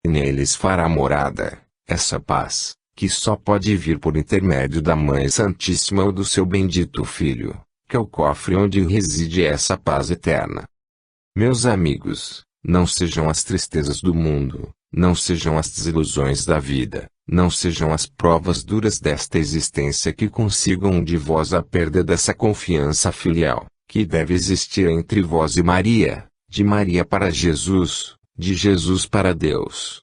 e neles fará morada essa paz, que só pode vir por intermédio da Mãe Santíssima ou do seu bendito Filho, que é o cofre onde reside essa paz eterna. Meus amigos, não sejam as tristezas do mundo, não sejam as desilusões da vida, não sejam as provas duras desta existência que consigam de vós a perda dessa confiança filial, que deve existir entre vós e Maria, de Maria para Jesus, de Jesus para Deus.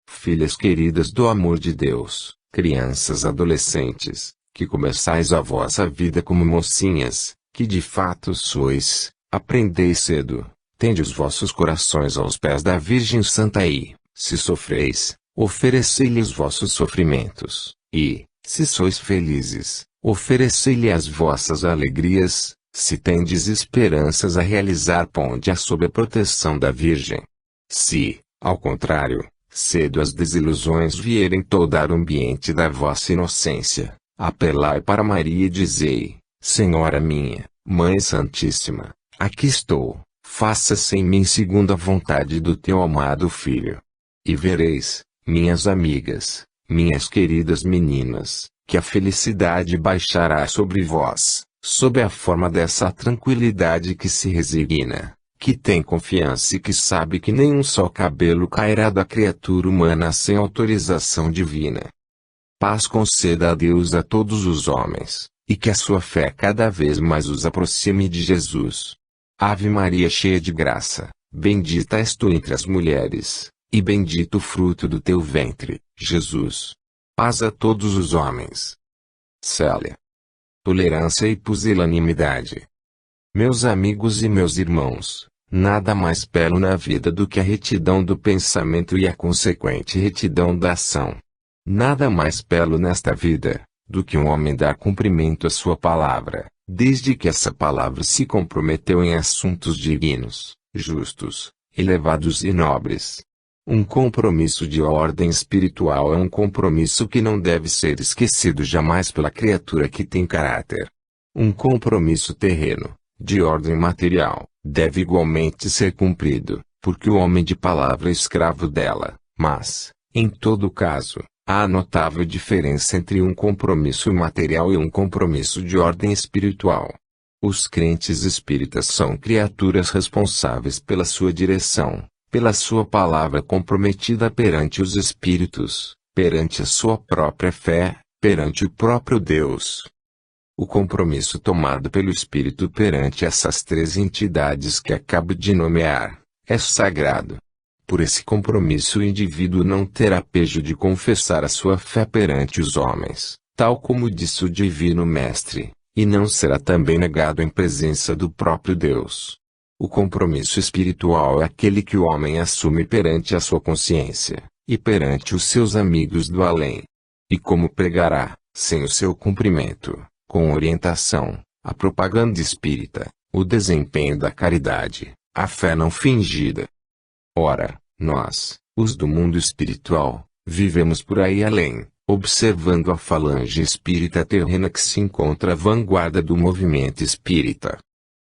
Filhas queridas do amor de Deus, crianças adolescentes, que começais a vossa vida como mocinhas, que de fato sois, aprendei cedo, tende os vossos corações aos pés da Virgem Santa e, se sofreis, oferecei-lhe os vossos sofrimentos, e, se sois felizes, oferecei-lhe as vossas alegrias, se tendes esperanças a realizar ponde-a sob a proteção da Virgem. Se, ao contrário, cedo as desilusões vierem toldar o ambiente da vossa inocência, apelai para Maria e dizei, Senhora minha, Mãe Santíssima, aqui estou, faça-se em mim segundo a vontade do teu amado Filho. E vereis, minhas amigas, minhas queridas meninas, que a felicidade baixará sobre vós, sob a forma dessa tranquilidade que se resigna, que tem confiança e que sabe que nenhum só cabelo cairá da criatura humana sem autorização divina. Paz conceda a Deus a todos os homens, e que a sua fé cada vez mais os aproxime de Jesus. Ave Maria cheia de graça, bendita és tu entre as mulheres, e bendito o fruto do teu ventre, Jesus. Paz a todos os homens. Célia. Tolerância e pusilanimidade. Meus amigos e meus irmãos, nada mais belo na vida do que a retidão do pensamento e a consequente retidão da ação. Nada mais belo nesta vida, do que um homem dar cumprimento à sua palavra, desde que essa palavra se comprometeu em assuntos divinos, justos, elevados e nobres. Um compromisso de ordem espiritual é um compromisso que não deve ser esquecido jamais pela criatura que tem caráter. Um compromisso terreno, de ordem material, deve igualmente ser cumprido, porque o homem de palavra é escravo dela, mas, em todo caso, há notável diferença entre um compromisso material e um compromisso de ordem espiritual. Os crentes espíritas são criaturas responsáveis pela sua direção, pela sua palavra comprometida perante os espíritos, perante a sua própria fé, perante o próprio Deus. O compromisso tomado pelo Espírito perante essas três entidades que acabo de nomear, é sagrado. Por esse compromisso o indivíduo não terá pejo de confessar a sua fé perante os homens, tal como disse o Divino Mestre, e não será também negado em presença do próprio Deus. O compromisso espiritual é aquele que o homem assume perante a sua consciência, e perante os seus amigos do além. E como pregará, sem o seu cumprimento, com orientação, a propaganda espírita, o desempenho da caridade, a fé não fingida? Ora, nós, os do mundo espiritual, vivemos por aí além, observando a falange espírita terrena que se encontra à vanguarda do movimento espírita.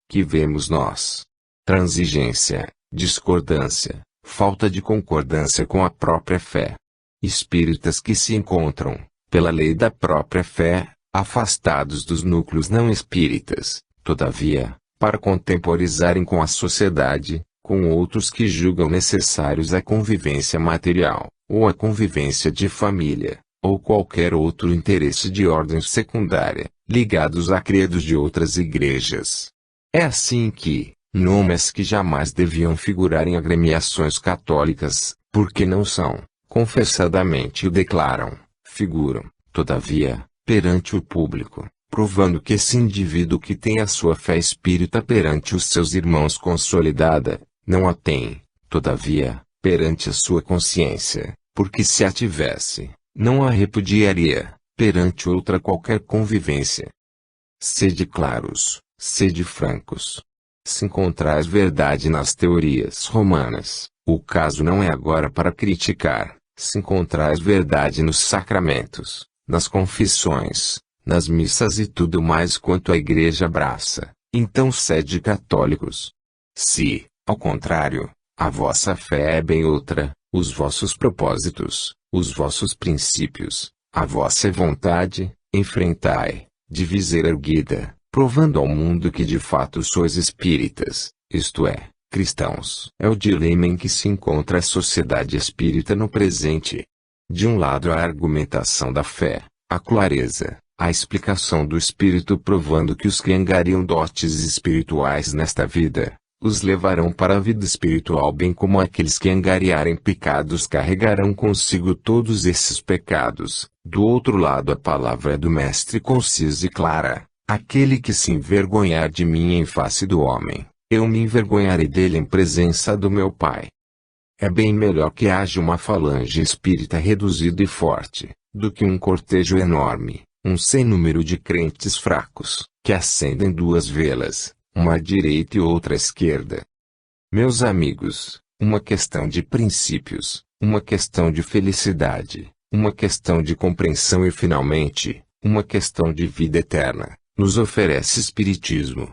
Que vemos nós? Transigência, discordância, falta de concordância com a própria fé. Espíritas que se encontram, pela lei da própria fé, afastados dos núcleos não espíritas, todavia, para contemporizarem com a sociedade, com outros que julgam necessários a convivência material, ou a convivência de família, ou qualquer outro interesse de ordem secundária, ligados a credos de outras igrejas. É assim que, nomes que jamais deviam figurar em agremiações católicas, porque não são, confessadamente o declaram, figuram, todavia, perante o público, provando que esse indivíduo que tem a sua fé espírita perante os seus irmãos consolidada, não a tem, todavia, perante a sua consciência, porque se a tivesse, não a repudiaria, perante outra qualquer convivência. Sede claros, sede francos. Se encontrais verdade nas teorias romanas, o caso não é agora para criticar. Se encontrais verdade nos sacramentos, nas confissões, nas missas e tudo mais quanto a igreja abraça, então sede católicos. Se, ao contrário, a vossa fé é bem outra, os vossos propósitos, os vossos princípios, a vossa vontade, enfrentai, de viseira erguida, provando ao mundo que de fato sois espíritas, isto é, cristãos. É o dilema em que se encontra a sociedade espírita no presente. De um lado a argumentação da fé, a clareza, a explicação do espírito provando que os que angariam dotes espirituais nesta vida, os levarão para a vida espiritual, bem como aqueles que angariarem pecados carregarão consigo todos esses pecados. Do outro lado a palavra do Mestre concisa e clara: aquele que se envergonhar de mim em face do homem, eu me envergonharei dele em presença do meu Pai. É bem melhor que haja uma falange espírita reduzida e forte, do que um cortejo enorme, um sem número de crentes fracos, que acendem duas velas, uma à direita e outra à esquerda. Meus amigos, uma questão de princípios, uma questão de felicidade, uma questão de compreensão e finalmente, uma questão de vida eterna, nos oferece Espiritismo.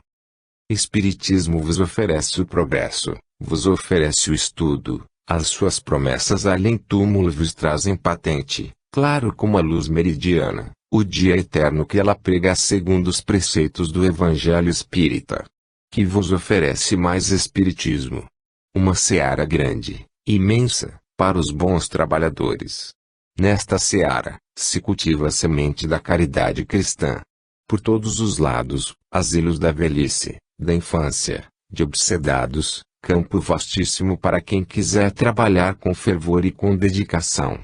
Espiritismo vos oferece o progresso, vos oferece o estudo, as suas promessas além túmulo vos trazem patente, claro como a luz meridiana, o dia eterno que ela prega segundo os preceitos do Evangelho Espírita. Que vos oferece mais Espiritismo. Uma seara grande, imensa, para os bons trabalhadores. Nesta seara, se cultiva a semente da caridade cristã. Por todos os lados, asilos da velhice, da infância, de obsedados, campo vastíssimo para quem quiser trabalhar com fervor e com dedicação.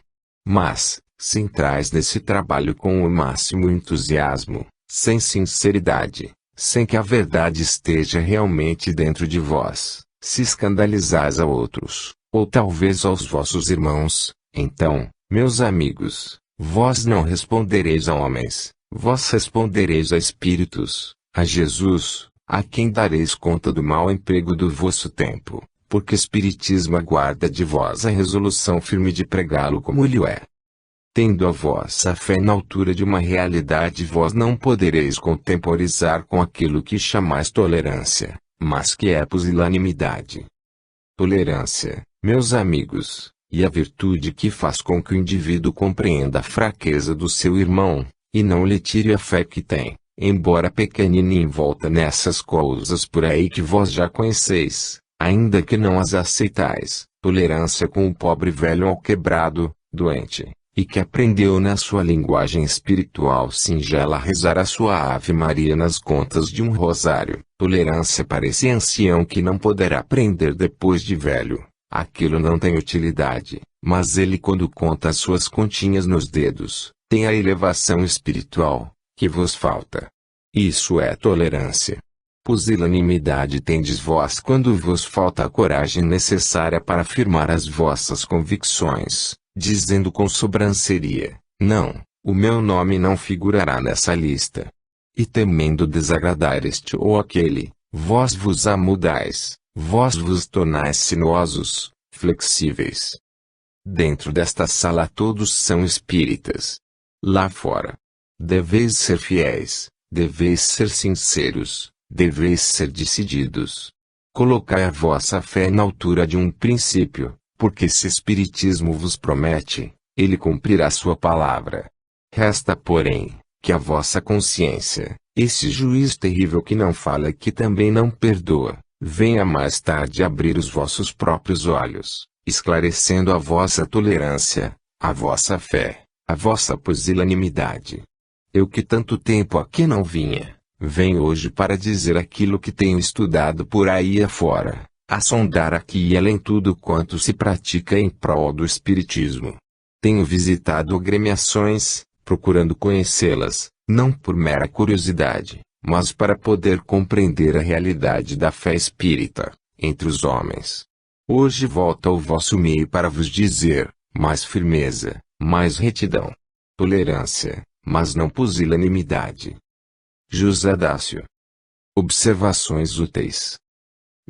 Mas, se entrais nesse trabalho com o máximo entusiasmo, sem sinceridade, sem que a verdade esteja realmente dentro de vós, se escandalizais a outros, ou talvez aos vossos irmãos, então, meus amigos, vós não respondereis a homens, vós respondereis a espíritos, a Jesus, a quem dareis conta do mau emprego do vosso tempo, porque Espiritismo aguarda de vós a resolução firme de pregá-lo como ele é. Tendo a vossa fé na altura de uma realidade, vós não podereis contemporizar com aquilo que chamais tolerância, mas que é pusilanimidade. Tolerância, meus amigos, e a virtude que faz com que o indivíduo compreenda a fraqueza do seu irmão, e não lhe tire a fé que tem, embora pequenina e envolta nessas coisas por aí que vós já conheceis, ainda que não as aceitais. Tolerância com o pobre velho alquebrado, doente, e que aprendeu na sua linguagem espiritual singela a rezar a sua Ave Maria nas contas de um rosário. Tolerância para esse ancião que não poderá aprender depois de velho. Aquilo não tem utilidade, mas ele, quando conta as suas continhas nos dedos, tem a elevação espiritual que vos falta. Isso é tolerância. Pusilanimidade tendes vós quando vos falta a coragem necessária para afirmar as vossas convicções, dizendo com sobranceria: não, o meu nome não figurará nessa lista. E temendo desagradar este ou aquele, vós vos amudais, vós vos tornais sinuosos, flexíveis. Dentro desta sala todos são espíritas. Lá fora, deveis ser fiéis, deveis ser sinceros, deveis ser decididos. Colocai a vossa fé na altura de um princípio, porque se Espiritismo vos promete, ele cumprirá sua palavra. Resta, porém, que a vossa consciência, esse juiz terrível que não fala e que também não perdoa, venha mais tarde abrir os vossos próprios olhos, esclarecendo a vossa tolerância, a vossa fé, a vossa pusilanimidade. Eu que tanto tempo aqui não vinha, venho hoje para dizer aquilo que tenho estudado por aí afora, a sondar aqui e além tudo quanto se pratica em prol do Espiritismo. Tenho visitado agremiações, procurando conhecê-las, não por mera curiosidade, mas para poder compreender a realidade da fé espírita, entre os homens. Hoje volto ao vosso meio para vos dizer, mais firmeza, mais retidão, tolerância, mas não pusilanimidade. José Dácio. Observações úteis.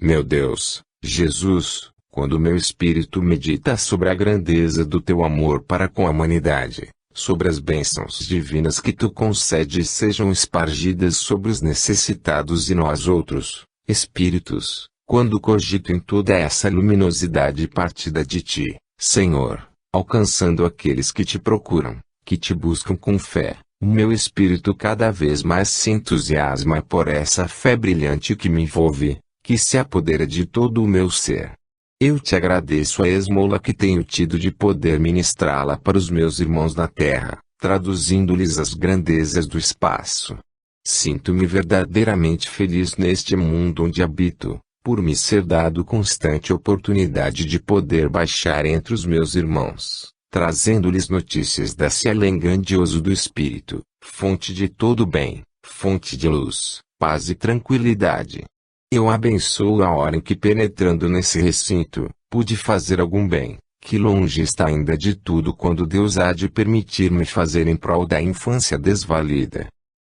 Meu Deus, Jesus, quando meu espírito medita sobre a grandeza do teu amor para com a humanidade, sobre as bênçãos divinas que tu concedes sejam espargidas sobre os necessitados e nós outros, espíritos, quando cogito em toda essa luminosidade partida de ti, Senhor, alcançando aqueles que te procuram, que te buscam com fé. O meu espírito cada vez mais se entusiasma por essa fé brilhante que me envolve, que se apodera de todo o meu ser. Eu te agradeço a esmola que tenho tido de poder ministrá-la para os meus irmãos na terra, traduzindo-lhes as grandezas do espaço. Sinto-me verdadeiramente feliz neste mundo onde habito, por me ser dado constante oportunidade de poder baixar entre os meus irmãos, trazendo-lhes notícias desse além grandioso do Espírito, fonte de todo bem, fonte de luz, paz e tranquilidade. Eu abençoo a hora em que, penetrando nesse recinto, pude fazer algum bem, que longe está ainda de tudo quando Deus há de permitir-me fazer em prol da infância desvalida.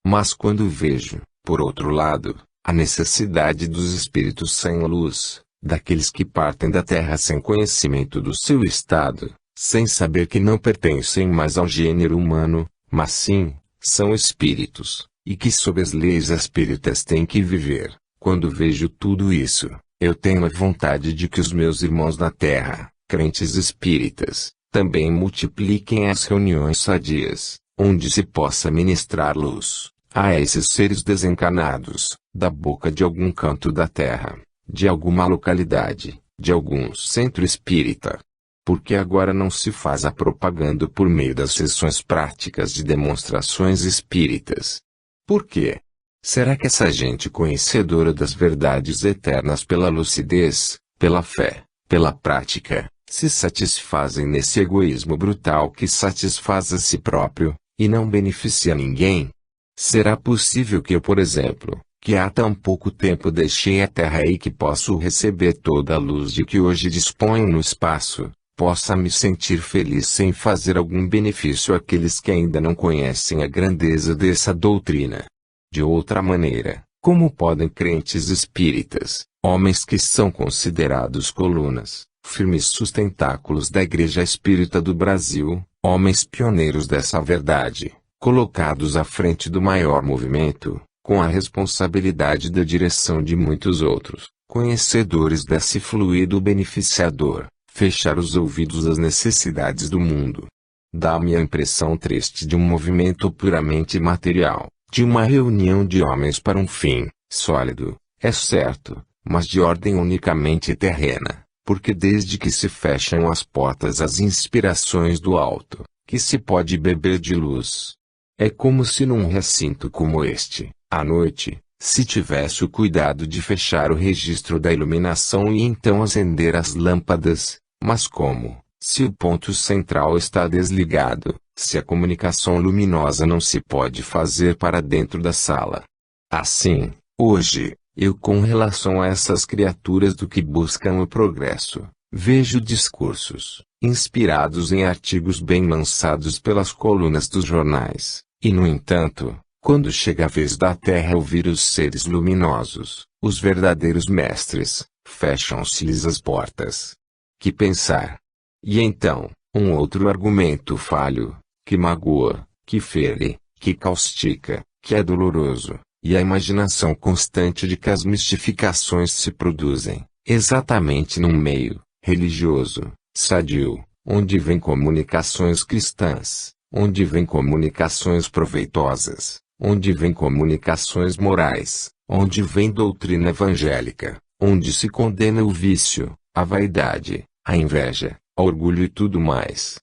Mas quando vejo, por outro lado, a necessidade dos espíritos sem luz, daqueles que partem da terra sem conhecimento do seu estado, sem saber que não pertencem mais ao gênero humano, mas sim, são espíritos, e que sob as leis espíritas têm que viver. Quando vejo tudo isso, eu tenho a vontade de que os meus irmãos na terra, crentes espíritas, também multipliquem as reuniões sadias, onde se possa ministrar luz a esses seres desencarnados, da boca de algum canto da terra, de alguma localidade, de algum centro espírita. Porque agora não se faz a propaganda por meio das sessões práticas de demonstrações espíritas. Por quê? Será que essa gente conhecedora das verdades eternas pela lucidez, pela fé, pela prática, se satisfazem nesse egoísmo brutal que satisfaz a si próprio, e não beneficia ninguém? Será possível que eu, por exemplo, que há tão pouco tempo deixei a Terra e que posso receber toda a luz de que hoje disponho no espaço, possa me sentir feliz sem fazer algum benefício àqueles que ainda não conhecem a grandeza dessa doutrina? De outra maneira, como podem crentes espíritas, homens que são considerados colunas, firmes sustentáculos da Igreja Espírita do Brasil, homens pioneiros dessa verdade, colocados à frente do maior movimento, com a responsabilidade da direção de muitos outros, conhecedores desse fluido beneficiador, fechar os ouvidos às necessidades do mundo? Dá-me a impressão triste de um movimento puramente material, de uma reunião de homens para um fim, sólido, é certo, mas de ordem unicamente terrena, porque desde que se fecham as portas às inspirações do alto, que se pode beber de luz. É como se num recinto como este, à noite, se tivesse o cuidado de fechar o registro da iluminação e então acender as lâmpadas, mas como, se o ponto central está desligado, se a comunicação luminosa não se pode fazer para dentro da sala. Assim, hoje, eu com relação a essas criaturas do que buscam o progresso, vejo discursos, inspirados em artigos bem lançados pelas colunas dos jornais, e no entanto, quando chega a vez da Terra ouvir os seres luminosos, os verdadeiros mestres, fecham-se-lhes as portas. Que pensar? E então, um outro argumento falho, que magoa, que fere, que caustica, que é doloroso, e a imaginação constante de que as mistificações se produzem, exatamente num meio religioso, sadio, onde vêm comunicações cristãs, onde vêm comunicações proveitosas, onde vêm comunicações morais, onde vem doutrina evangélica, onde se condena o vício, a vaidade, a inveja, o orgulho e tudo mais.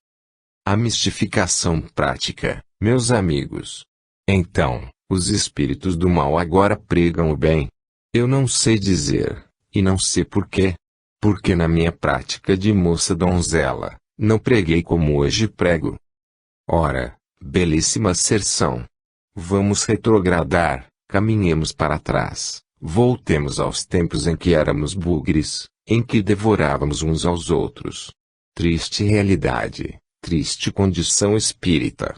A mistificação prática, meus amigos. Então, os espíritos do mal agora pregam o bem? Eu não sei dizer, e não sei porquê. Porque na minha prática de moça donzela, não preguei como hoje prego. Ora, belíssima asserção. Vamos retrogradar, caminhemos para trás, voltemos aos tempos em que éramos bugres, em que devorávamos uns aos outros. Triste realidade, triste condição espírita.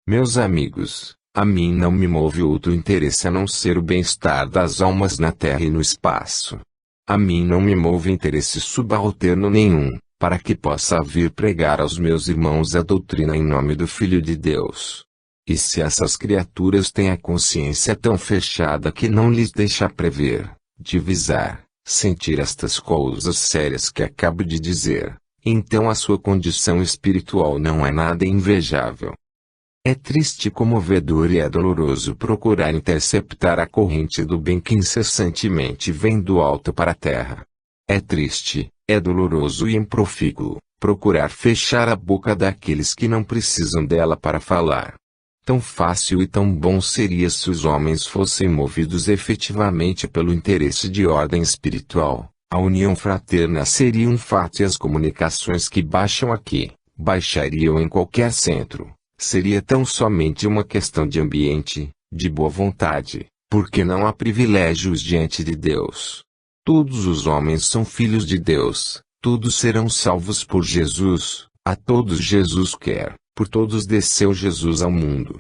Meus amigos, a mim não me move outro interesse a não ser o bem-estar das almas na terra e no espaço. A mim não me move interesse subalterno nenhum, para que possa vir pregar aos meus irmãos a doutrina em nome do Filho de Deus. E se essas criaturas têm a consciência tão fechada que não lhes deixa prever, divisar, sentir estas coisas sérias que acabo de dizer, então a sua condição espiritual não é nada invejável. É triste, comovedor e é doloroso procurar interceptar a corrente do bem que incessantemente vem do alto para a terra. É triste, é doloroso e improfícuo procurar fechar a boca daqueles que não precisam dela para falar. Tão fácil e tão bom seria se os homens fossem movidos efetivamente pelo interesse de ordem espiritual. A união fraterna seria um fato e as comunicações que baixam aqui, baixariam em qualquer centro. Seria tão somente uma questão de ambiente, de boa vontade, porque não há privilégios diante de Deus. Todos os homens são filhos de Deus, todos serão salvos por Jesus, a todos Jesus quer, por todos desceu Jesus ao mundo.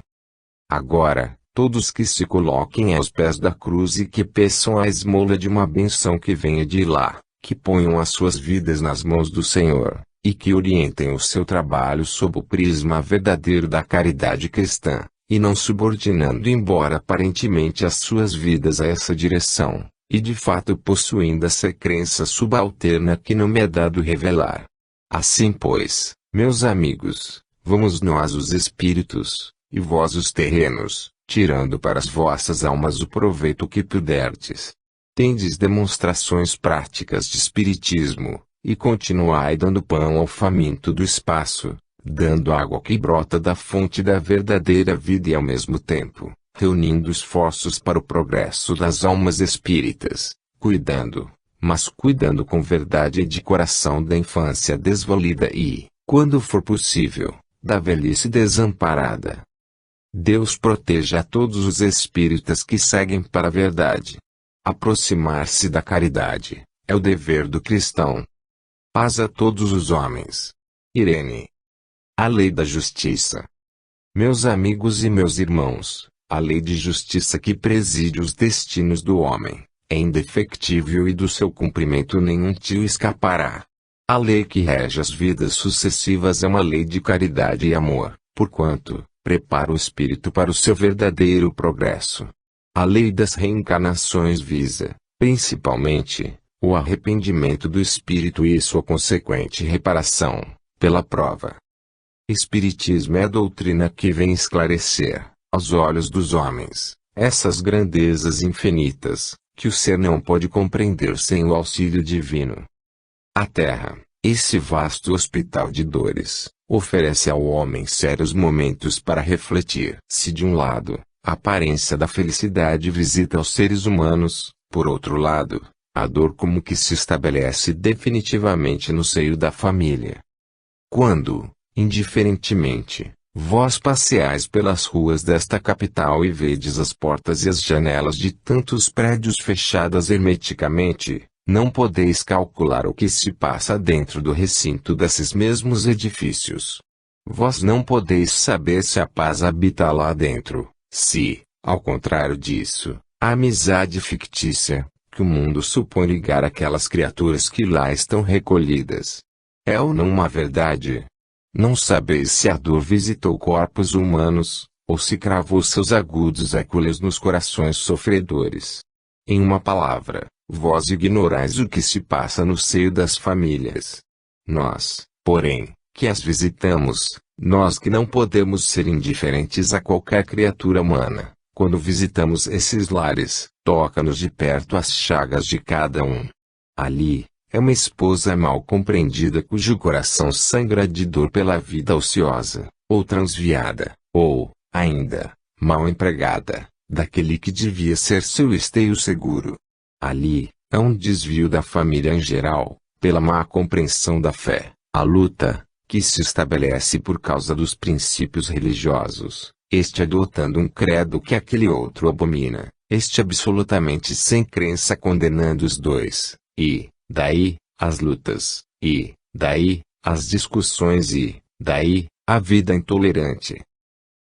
Agora, todos que se coloquem aos pés da cruz e que peçam a esmola de uma benção que venha de lá, que ponham as suas vidas nas mãos do Senhor, e que orientem o seu trabalho sob o prisma verdadeiro da caridade cristã, e não subordinando embora aparentemente as suas vidas a essa direção, e de fato possuindo essa crença subalterna que não me é dado revelar. Assim pois, meus amigos, vamos nós os espíritos, e vós os terrenos, tirando para as vossas almas o proveito que puderdes. Tendes demonstrações práticas de espiritismo, e continuai dando pão ao faminto do espaço, dando água que brota da fonte da verdadeira vida e ao mesmo tempo, reunindo esforços para o progresso das almas espíritas, cuidando, mas cuidando com verdade e de coração da infância desvalida e, quando for possível, da velhice desamparada. Deus proteja a todos os espíritas que seguem para a verdade. Aproximar-se da caridade é o dever do cristão. Paz a todos os homens. Irene. A lei da justiça. Meus amigos e meus irmãos, a lei de justiça que preside os destinos do homem é indefectível e do seu cumprimento nenhum tio escapará. A lei que rege as vidas sucessivas é uma lei de caridade e amor, porquanto prepara o espírito para o seu verdadeiro progresso. A lei das reencarnações visa, principalmente, o arrependimento do espírito e sua consequente reparação, pela prova. Espiritismo é a doutrina que vem esclarecer, aos olhos dos homens, essas grandezas infinitas, que o ser não pode compreender sem o auxílio divino. A Terra, esse vasto hospital de dores, oferece ao homem sérios momentos para refletir. Se de um lado, a aparência da felicidade visita os seres humanos, por outro lado, a dor como que se estabelece definitivamente no seio da família. Quando, indiferentemente, vós passeais pelas ruas desta capital e vedes as portas e as janelas de tantos prédios fechadas hermeticamente, não podeis calcular o que se passa dentro do recinto desses mesmos edifícios. Vós não podeis saber se a paz habita lá dentro, se, ao contrário disso, a amizade fictícia, que o mundo supõe ligar aquelas criaturas que lá estão recolhidas. É ou não uma verdade? Não sabeis se a dor visitou corpos humanos, ou se cravou seus agudos ecos nos corações sofredores. Em uma palavra, vós ignorais o que se passa no seio das famílias. Nós, porém, que as visitamos, nós que não podemos ser indiferentes a qualquer criatura humana, quando visitamos esses lares, toca-nos de perto as chagas de cada um. Ali, é uma esposa mal compreendida cujo coração sangra de dor pela vida ociosa, ou transviada, ou, ainda, mal empregada, daquele que devia ser seu esteio seguro. Ali, é um desvio da família em geral, pela má compreensão da fé, a luta, que se estabelece por causa dos princípios religiosos, este adotando um credo que aquele outro abomina, este absolutamente sem crença condenando os dois, e, daí, as lutas, e, daí, as discussões e, daí, a vida intolerante.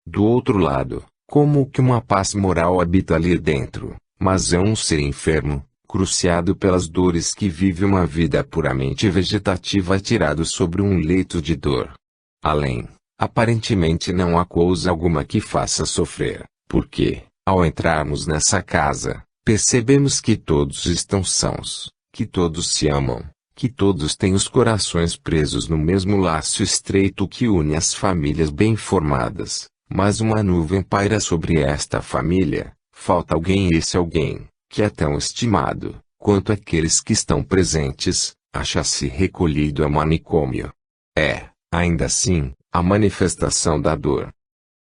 Do outro lado, como que uma paz moral habita ali dentro, mas é um ser enfermo, cruciado pelas dores que vive uma vida puramente vegetativa atirado sobre um leito de dor. Além, aparentemente não há coisa alguma que faça sofrer, porque, ao entrarmos nessa casa, percebemos que todos estão sãos, que todos se amam, que todos têm os corações presos no mesmo laço estreito que une as famílias bem formadas, mas uma nuvem paira sobre esta família. Falta alguém, e esse alguém, que é tão estimado quanto aqueles que estão presentes, acha-se recolhido ao manicômio. É, ainda assim, a manifestação da dor.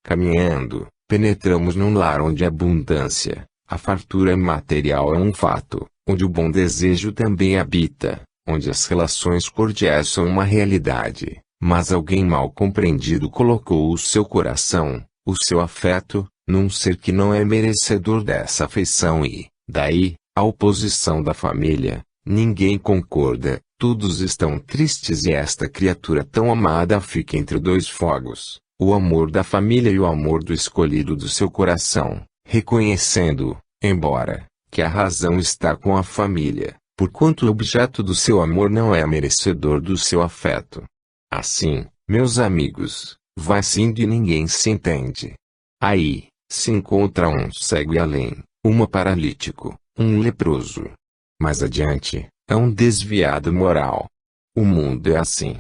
Caminhando, penetramos num lar onde a abundância, a fartura material é um fato, onde o bom desejo também habita, onde as relações cordiais são uma realidade, mas alguém mal compreendido colocou o seu coração, o seu afeto, num ser que não é merecedor dessa afeição e, daí, a oposição da família. Ninguém concorda, todos estão tristes e esta criatura tão amada fica entre dois fogos, o amor da família e o amor do escolhido do seu coração, reconhecendo, embora, que a razão está com a família, porquanto o objeto do seu amor não é merecedor do seu afeto. Assim, meus amigos, vai-se indo e ninguém se entende. Aí, se encontra um cego e além, um paralítico, um leproso. Mais adiante, é um desviado moral. O mundo é assim.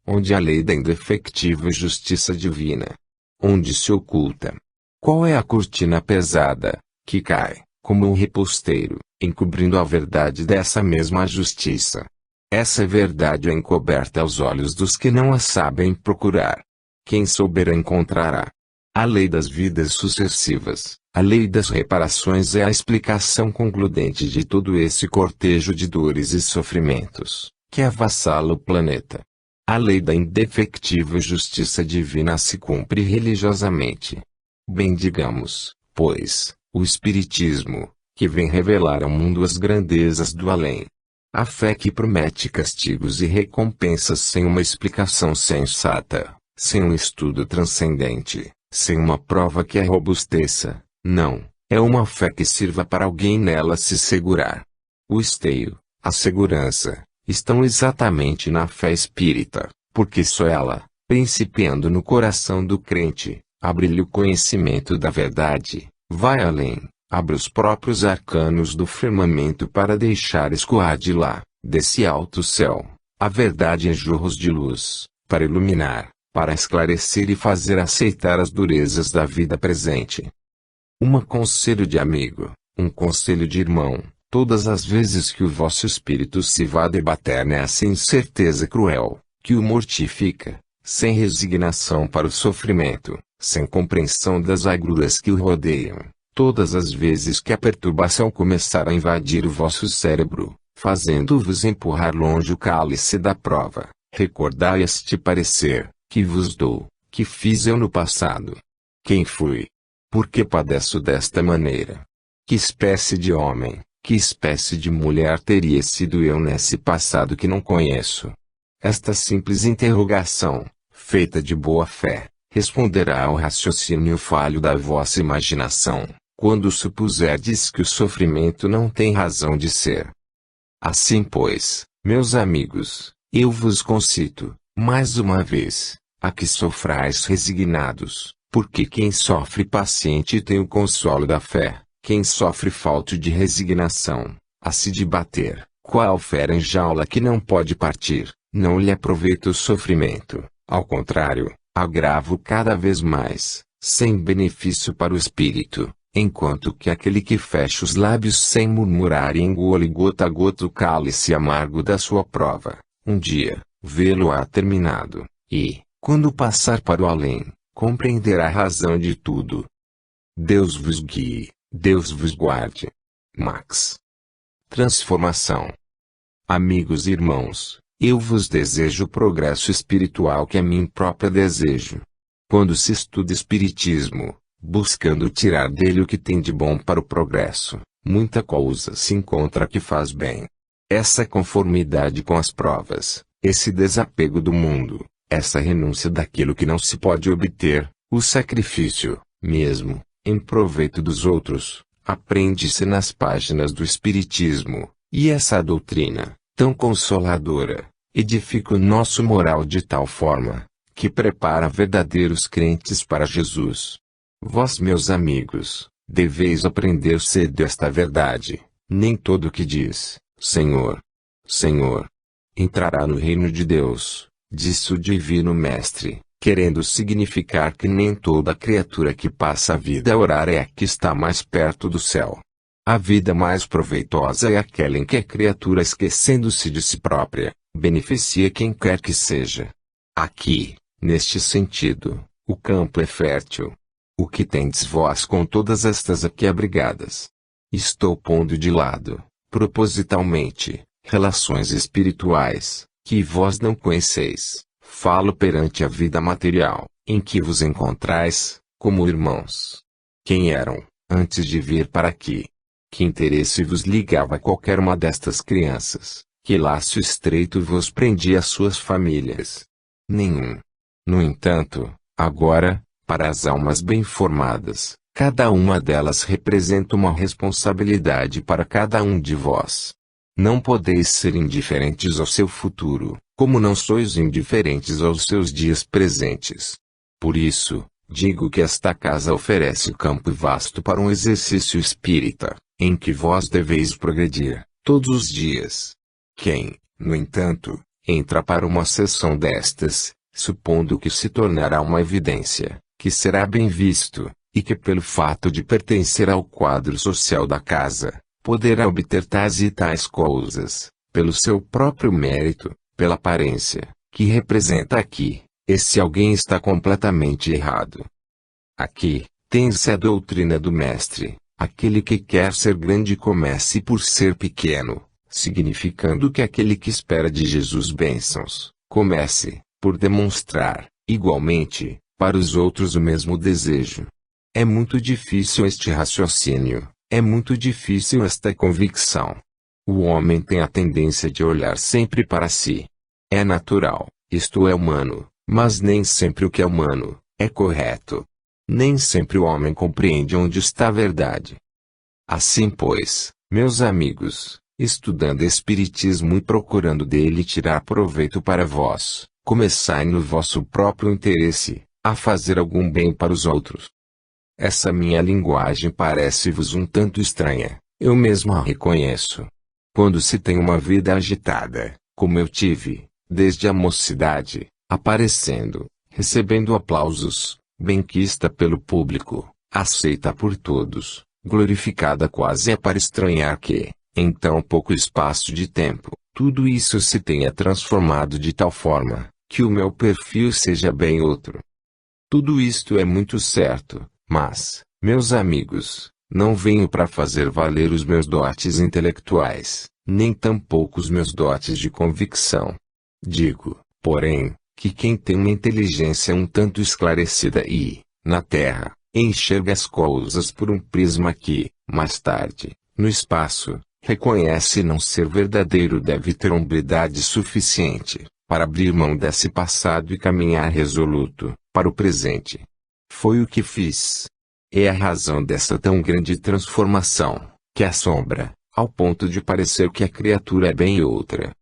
Onde a lei da indefectível justiça divina. Onde se oculta. Qual é a cortina pesada, que cai, como um reposteiro, encobrindo a verdade dessa mesma justiça? Essa verdade é encoberta aos olhos dos que não a sabem procurar. Quem souber a encontrará. A lei das vidas sucessivas, a lei das reparações é a explicação concludente de todo esse cortejo de dores e sofrimentos, que avassala o planeta. A lei da indefectível justiça divina se cumpre religiosamente. Bendigamos, pois, o Espiritismo, que vem revelar ao mundo as grandezas do além. A fé que promete castigos e recompensas sem uma explicação sensata, sem um estudo transcendente, sem uma prova que a robusteça. Não, é uma fé que sirva para alguém nela se segurar. O esteio, a segurança, estão exatamente na fé espírita, porque só ela, principiando no coração do crente, abre-lhe o conhecimento da verdade, vai além, abre os próprios arcanos do firmamento para deixar escoar de lá, desse alto céu, a verdade em jorros de luz, para iluminar, para esclarecer e fazer aceitar as durezas da vida presente. Um conselho de amigo, um conselho de irmão, todas as vezes que o vosso espírito se vá debater nessa incerteza cruel, que o mortifica, sem resignação para o sofrimento, sem compreensão das agruras que o rodeiam, todas as vezes que a perturbação começar a invadir o vosso cérebro, fazendo-vos empurrar longe o cálice da prova, recordai este parecer, que vos dou, que fiz eu no passado. Quem fui? Por que padeço desta maneira? Que espécie de homem, que espécie de mulher teria sido eu nesse passado que não conheço? Esta simples interrogação, feita de boa fé, responderá ao raciocínio falho da vossa imaginação, quando supuserdes que o sofrimento não tem razão de ser. Assim pois, meus amigos, eu vos concito, mais uma vez, a que sofrais resignados, porque quem sofre paciente tem o consolo da fé, quem sofre falto de resignação, a se debater, qual fera em jaula que não pode partir, não lhe aproveita o sofrimento, ao contrário, agrava-o cada vez mais, sem benefício para o espírito, enquanto que aquele que fecha os lábios sem murmurar e engole gota a gota o cálice amargo da sua prova, um dia, vê-lo-á terminado, e, quando passar para o além, compreenderá a razão de tudo. Deus vos guie, Deus vos guarde. Max. Transformação. Amigos e irmãos, eu vos desejo o progresso espiritual que a mim própria desejo. Quando se estuda espiritismo, buscando tirar dele o que tem de bom para o progresso, muita coisa se encontra que faz bem. Essa conformidade com as provas, esse desapego do mundo, essa renúncia daquilo que não se pode obter, o sacrifício, mesmo, em proveito dos outros, aprende-se nas páginas do Espiritismo, e essa doutrina, tão consoladora, edifica o nosso moral de tal forma, que prepara verdadeiros crentes para Jesus. Vós, meus amigos, deveis aprender cedo esta verdade, nem todo o que diz, Senhor, Senhor, entrará no reino de Deus, disse o Divino Mestre, querendo significar que nem toda criatura que passa a vida a orar é a que está mais perto do céu. A vida mais proveitosa é aquela em que a criatura, esquecendo-se de si própria, beneficia quem quer que seja. Aqui, neste sentido, o campo é fértil. O que tendes vós com todas estas aqui abrigadas? Estou pondo de lado, propositalmente, relações espirituais, que vós não conheceis. Falo perante a vida material, em que vos encontrais, como irmãos. Quem eram, antes de vir para aqui? Que interesse vos ligava a qualquer uma destas crianças? Que laço estreito vos prendia às suas famílias? Nenhum. No entanto, agora, para as almas bem formadas, cada uma delas representa uma responsabilidade para cada um de vós. Não podeis ser indiferentes ao seu futuro, como não sois indiferentes aos seus dias presentes. Por isso, digo que esta casa oferece campo vasto para um exercício espírita, em que vós deveis progredir, todos os dias. Quem, no entanto, entra para uma sessão destas, supondo que se tornará uma evidência, que será bem visto, e que pelo fato de pertencer ao quadro social da casa, poderá obter tais e tais coisas, pelo seu próprio mérito, pela aparência, que representa aqui, esse alguém está completamente errado. Aqui, tem-se a doutrina do Mestre, aquele que quer ser grande comece por ser pequeno, significando que aquele que espera de Jesus bênçãos, comece, por demonstrar, igualmente, para os outros o mesmo desejo. É muito difícil este raciocínio, é muito difícil esta convicção. O homem tem a tendência de olhar sempre para si. É natural, isto é humano, mas nem sempre o que é humano, é correto. Nem sempre o homem compreende onde está a verdade. Assim pois, meus amigos, estudando Espiritismo e procurando dele tirar proveito para vós, começai no vosso próprio interesse, a fazer algum bem para os outros. Essa minha linguagem parece-vos um tanto estranha, eu mesmo a reconheço. Quando se tem uma vida agitada, como eu tive, desde a mocidade, aparecendo, recebendo aplausos, benquista pelo público, aceita por todos, glorificada quase é para estranhar que, em tão pouco espaço de tempo, tudo isso se tenha transformado de tal forma, que o meu perfil seja bem outro. Tudo isto é muito certo, mas, meus amigos, não venho para fazer valer os meus dotes intelectuais, nem tampouco os meus dotes de convicção. Digo, porém, que quem tem uma inteligência um tanto esclarecida e, na Terra, enxerga as coisas por um prisma que, mais tarde, no espaço, reconhece não ser verdadeiro deve ter hombridade suficiente, para abrir mão desse passado e caminhar resoluto, para o presente. Foi o que fiz. É a razão dessa tão grande transformação, que assombra, ao ponto de parecer que a criatura é bem outra.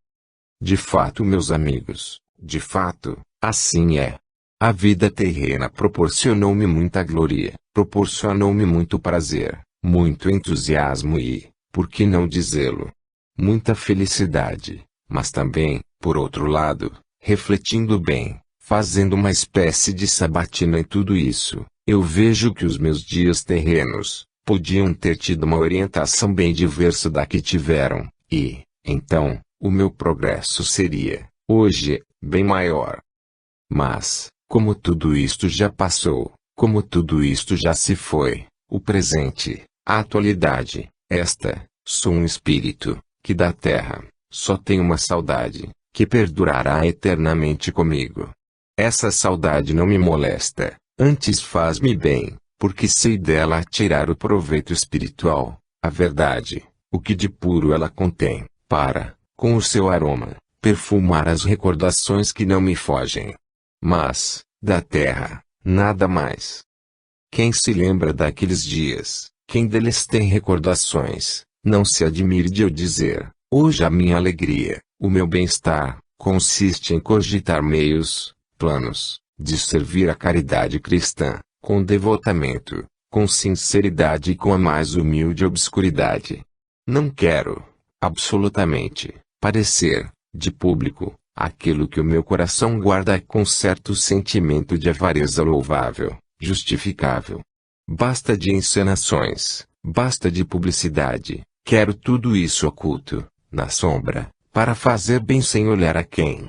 De fato, meus amigos, de fato, assim é. A vida terrena proporcionou-me muita glória, proporcionou-me muito prazer, muito entusiasmo e, por que não dizê-lo, muita felicidade, mas também, por outro lado, refletindo bem, fazendo uma espécie de sabatina em tudo isso, eu vejo que os meus dias terrenos podiam ter tido uma orientação bem diversa da que tiveram, e, então, o meu progresso seria, hoje, bem maior. Mas, como tudo isto já passou, como tudo isto já se foi, o presente, a atualidade, sou um espírito, que da terra, só tem uma saudade, que perdurará eternamente comigo. Essa saudade não me molesta, antes faz-me bem, porque sei dela tirar o proveito espiritual, a verdade, o que de puro ela contém, para, com o seu aroma, perfumar as recordações que não me fogem. Mas, da terra, nada mais. Quem se lembra daqueles dias, quem deles tem recordações, não se admire de eu dizer, hoje a minha alegria, o meu bem-estar, consiste em cogitar meios, planos, de servir a caridade cristã, com devotamento, com sinceridade e com a mais humilde obscuridade. Não quero, absolutamente, parecer, de público, aquilo que o meu coração guarda com certo sentimento de avareza louvável, justificável. Basta de encenações, basta de publicidade, quero tudo isso oculto, na sombra, para fazer bem sem olhar a quem.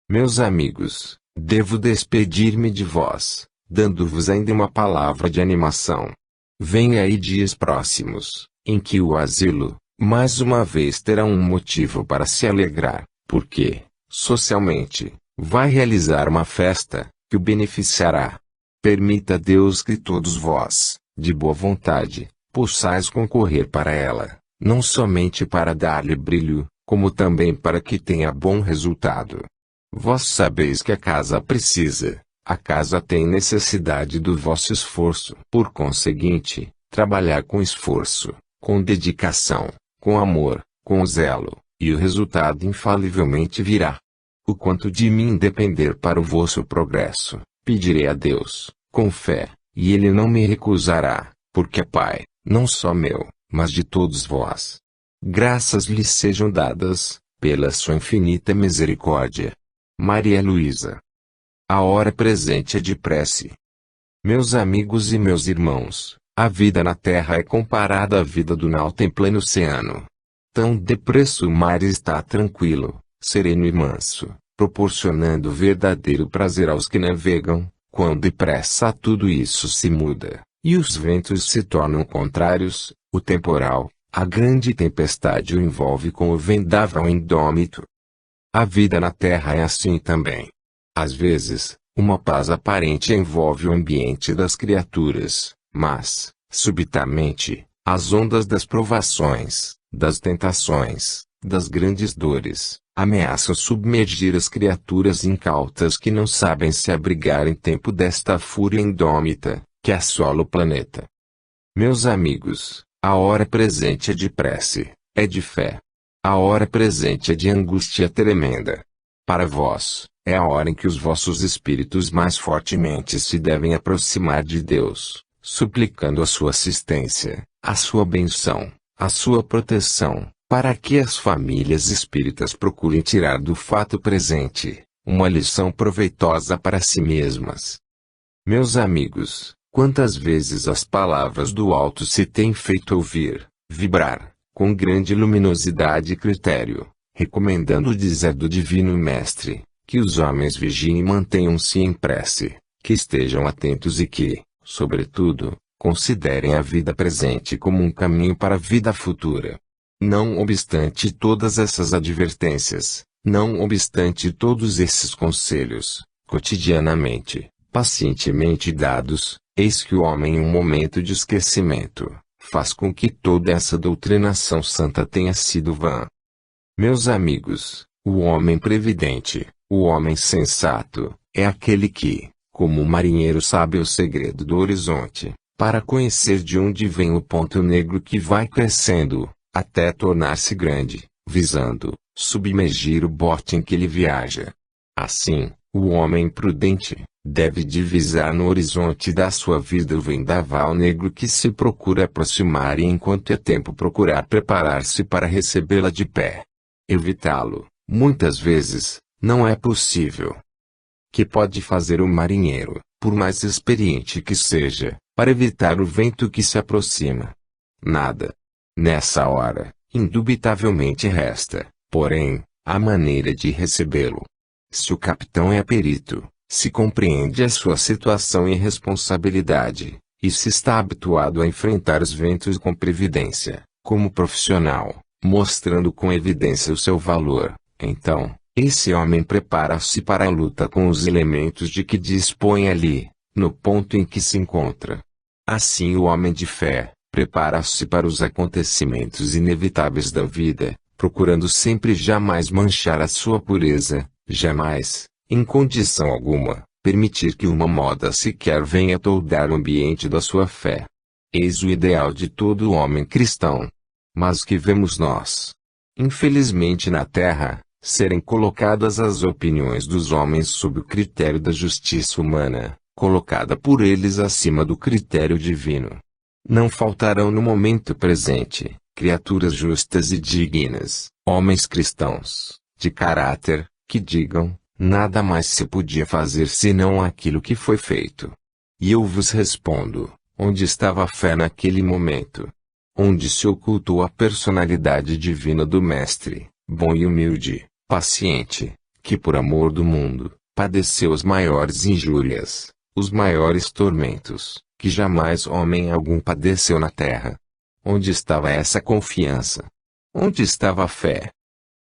Meus amigos, devo despedir-me de vós, dando-vos ainda uma palavra de animação. Vem aí dias próximos, em que o asilo, mais uma vez terá um motivo para se alegrar, porque, socialmente, vai realizar uma festa, que o beneficiará. Permita Deus que todos vós, de boa vontade, possais concorrer para ela, não somente para dar-lhe brilho, como também para que tenha bom resultado. Vós sabeis que a casa precisa, a casa tem necessidade do vosso esforço. Por conseguinte, trabalhar com esforço, com dedicação, com amor, com zelo, e o resultado infalivelmente virá. O quanto de mim depender para o vosso progresso, pedirei a Deus, com fé, e Ele não me recusará, porque é Pai, não só meu, mas de todos vós. Graças lhe sejam dadas, pela sua infinita misericórdia. Maria Luísa. A hora presente é de prece. Meus amigos e meus irmãos, a vida na terra é comparada à vida do nauta em pleno oceano. Tão depressa o mar está tranquilo, sereno e manso, proporcionando verdadeiro prazer aos que navegam, quão depressa tudo isso se muda, e os ventos se tornam contrários, o temporal, a grande tempestade o envolve com o vendaval indômito. A vida na terra é assim também. Às vezes, uma paz aparente envolve o ambiente das criaturas, mas, subitamente, as ondas das provações, das tentações, das grandes dores, ameaçam submergir as criaturas incautas que não sabem se abrigar em tempo desta fúria indômita, que assola o planeta. Meus amigos, a hora presente é de prece, é de fé. A hora presente é de angústia tremenda. Para vós, é a hora em que os vossos espíritos mais fortemente se devem aproximar de Deus, suplicando a sua assistência, a sua benção, a sua proteção, para que as famílias espíritas procurem tirar do fato presente, uma lição proveitosa para si mesmas. Meus amigos, quantas vezes as palavras do alto se têm feito ouvir, vibrar, com grande luminosidade e critério, recomendando o dizer do Divino Mestre, que os homens vigiem e mantenham-se em prece, que estejam atentos e que, sobretudo, considerem a vida presente como um caminho para a vida futura. Não obstante todas essas advertências, não obstante todos esses conselhos, cotidianamente, pacientemente dados, eis que o homem em um momento de esquecimento, faz com que toda essa doutrinação santa tenha sido vã. Meus amigos, o homem previdente, o homem sensato, é aquele que, como o marinheiro sabe o segredo do horizonte, para conhecer de onde vem o ponto negro que vai crescendo, até tornar-se grande, visando, submergir o bote em que ele viaja. Assim, o homem prudente, deve divisar no horizonte da sua vida o vendaval negro que se procura aproximar e enquanto é tempo procurar preparar-se para recebê-la de pé. Evitá-lo, muitas vezes, não é possível. Que pode fazer o marinheiro, por mais experiente que seja, para evitar o vento que se aproxima? Nada. Nessa hora, indubitavelmente resta, porém, a maneira de recebê-lo. Se o capitão é perito, se compreende a sua situação e responsabilidade, e se está habituado a enfrentar os ventos com previdência, como profissional, mostrando com evidência o seu valor, então, esse homem prepara-se para a luta com os elementos de que dispõe ali, no ponto em que se encontra. Assim o homem de fé, prepara-se para os acontecimentos inevitáveis da vida, procurando sempre jamais manchar a sua pureza, jamais, em condição alguma, permitir que uma moda sequer venha toldar o ambiente da sua fé. Eis o ideal de todo homem cristão. Mas que vemos nós? Infelizmente na terra, serem colocadas as opiniões dos homens sob o critério da justiça humana, colocada por eles acima do critério divino. Não faltarão no momento presente, criaturas justas e dignas, homens cristãos, de caráter, que digam, nada mais se podia fazer senão aquilo que foi feito. E eu vos respondo, onde estava a fé naquele momento? Onde se ocultou a personalidade divina do Mestre, bom e humilde, paciente, que por amor do mundo, padeceu as maiores injúrias, os maiores tormentos, que jamais homem algum padeceu na terra? Onde estava essa confiança? Onde estava a fé?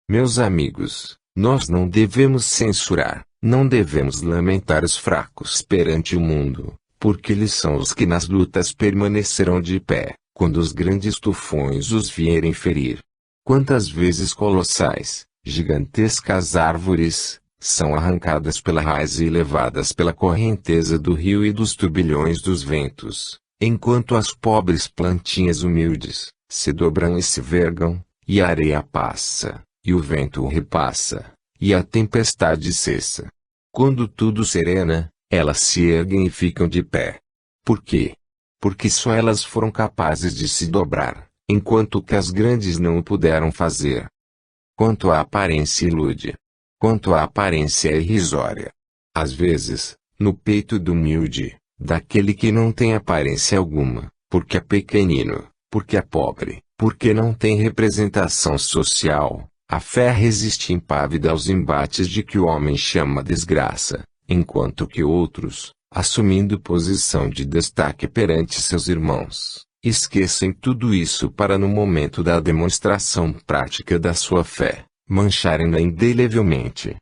Meus amigos, nós não devemos censurar, não devemos lamentar os fracos perante o mundo, porque eles são os que nas lutas permanecerão de pé, quando os grandes tufões os vierem ferir. Quantas vezes colossais, gigantescas árvores, são arrancadas pela raiz e levadas pela correnteza do rio e dos turbilhões dos ventos, enquanto as pobres plantinhas humildes, se dobram e se vergam, e a areia passa, e o vento o repassa, e a tempestade cessa. Quando tudo serena, elas se erguem e ficam de pé. Por quê? Porque só elas foram capazes de se dobrar, enquanto que as grandes não o puderam fazer. Quanto à aparência ilude. Quanto à aparência é irrisória. Às vezes, no peito do humilde, daquele que não tem aparência alguma, porque é pequenino, porque é pobre, porque não tem representação social, a fé resiste impávida aos embates de que o homem chama desgraça, enquanto que outros, assumindo posição de destaque perante seus irmãos, esquecem tudo isso para no momento da demonstração prática da sua fé, mancharem-na indelevelmente.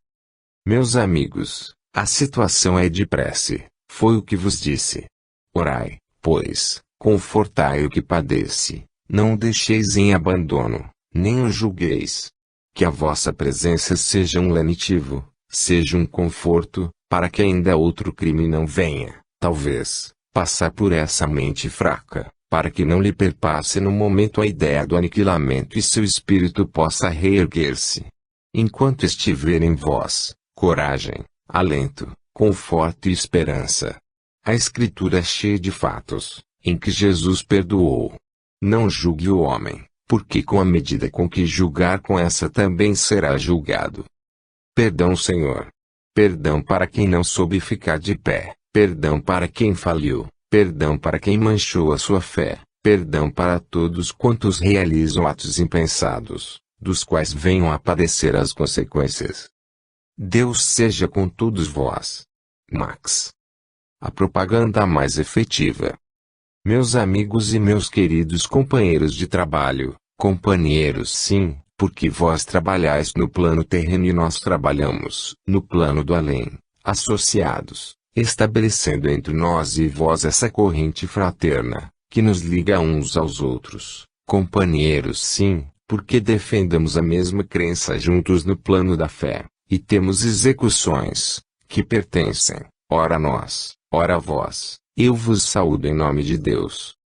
Meus amigos, a situação é de prece, foi o que vos disse. Orai, pois, confortai o que padece, não o deixeis em abandono, nem o julgueis. Que a vossa presença seja um lenitivo, seja um conforto, para que ainda outro crime não venha, talvez, passar por essa mente fraca, para que não lhe perpasse no momento a ideia do aniquilamento e seu espírito possa reerguer-se. Enquanto estiver em vós, coragem, alento, conforto e esperança. A Escritura é cheia de fatos, em que Jesus perdoou. Não julgue o homem, porque com a medida com que julgar com essa também será julgado. Perdão, Senhor. Perdão para quem não soube ficar de pé, perdão para quem faliu, perdão para quem manchou a sua fé, perdão para todos quantos realizam atos impensados, dos quais venham a padecer as consequências. Deus seja com todos vós. Max. A propaganda mais efetiva. Meus amigos e meus queridos companheiros de trabalho, companheiros sim, porque vós trabalhais no plano terreno e nós trabalhamos no plano do além, associados, estabelecendo entre nós e vós essa corrente fraterna, que nos liga uns aos outros, companheiros sim, porque defendamos a mesma crença juntos no plano da fé, e temos execuções, que pertencem, ora a nós, ora a vós. Eu vos saúdo em nome de Deus.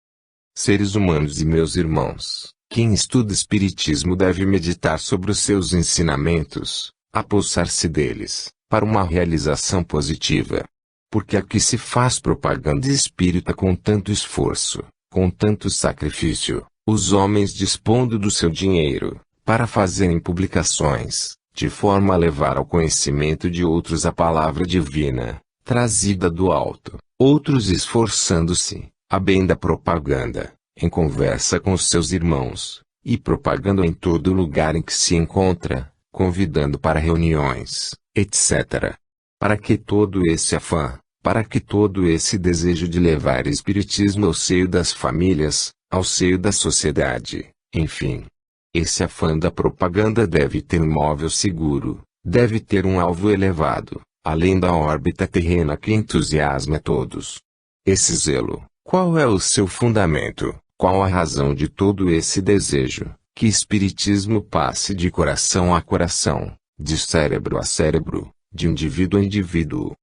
Seres humanos e meus irmãos, quem estuda Espiritismo deve meditar sobre os seus ensinamentos, apossar-se deles, para uma realização positiva. Porque aqui se faz propaganda espírita com tanto esforço, com tanto sacrifício, os homens dispondo do seu dinheiro, para fazerem publicações, de forma a levar ao conhecimento de outros a palavra divina, trazida do alto. Outros esforçando-se, a bem da propaganda, em conversa com seus irmãos, e propagando em todo lugar em que se encontra, convidando para reuniões, etc. Para que todo esse afã, para que todo esse desejo de levar espiritismo ao seio das famílias, ao seio da sociedade, enfim. Esse afã da propaganda deve ter um móvel seguro, deve ter um alvo elevado, além da órbita terrena que entusiasma todos. Esse zelo, qual é o seu fundamento, qual a razão de todo esse desejo, que espiritismo passe de coração a coração, de cérebro a cérebro, de indivíduo a indivíduo?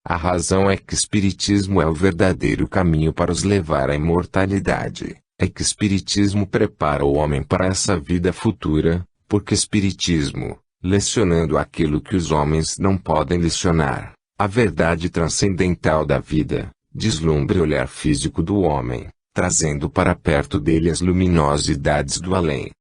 A razão é que espiritismo é o verdadeiro caminho para os levar à imortalidade, é que espiritismo prepara o homem para essa vida futura, porque espiritismo, lecionando aquilo que os homens não podem lecionar, a verdade transcendental da vida, deslumbra o olhar físico do homem, trazendo para perto dele as luminosidades do além.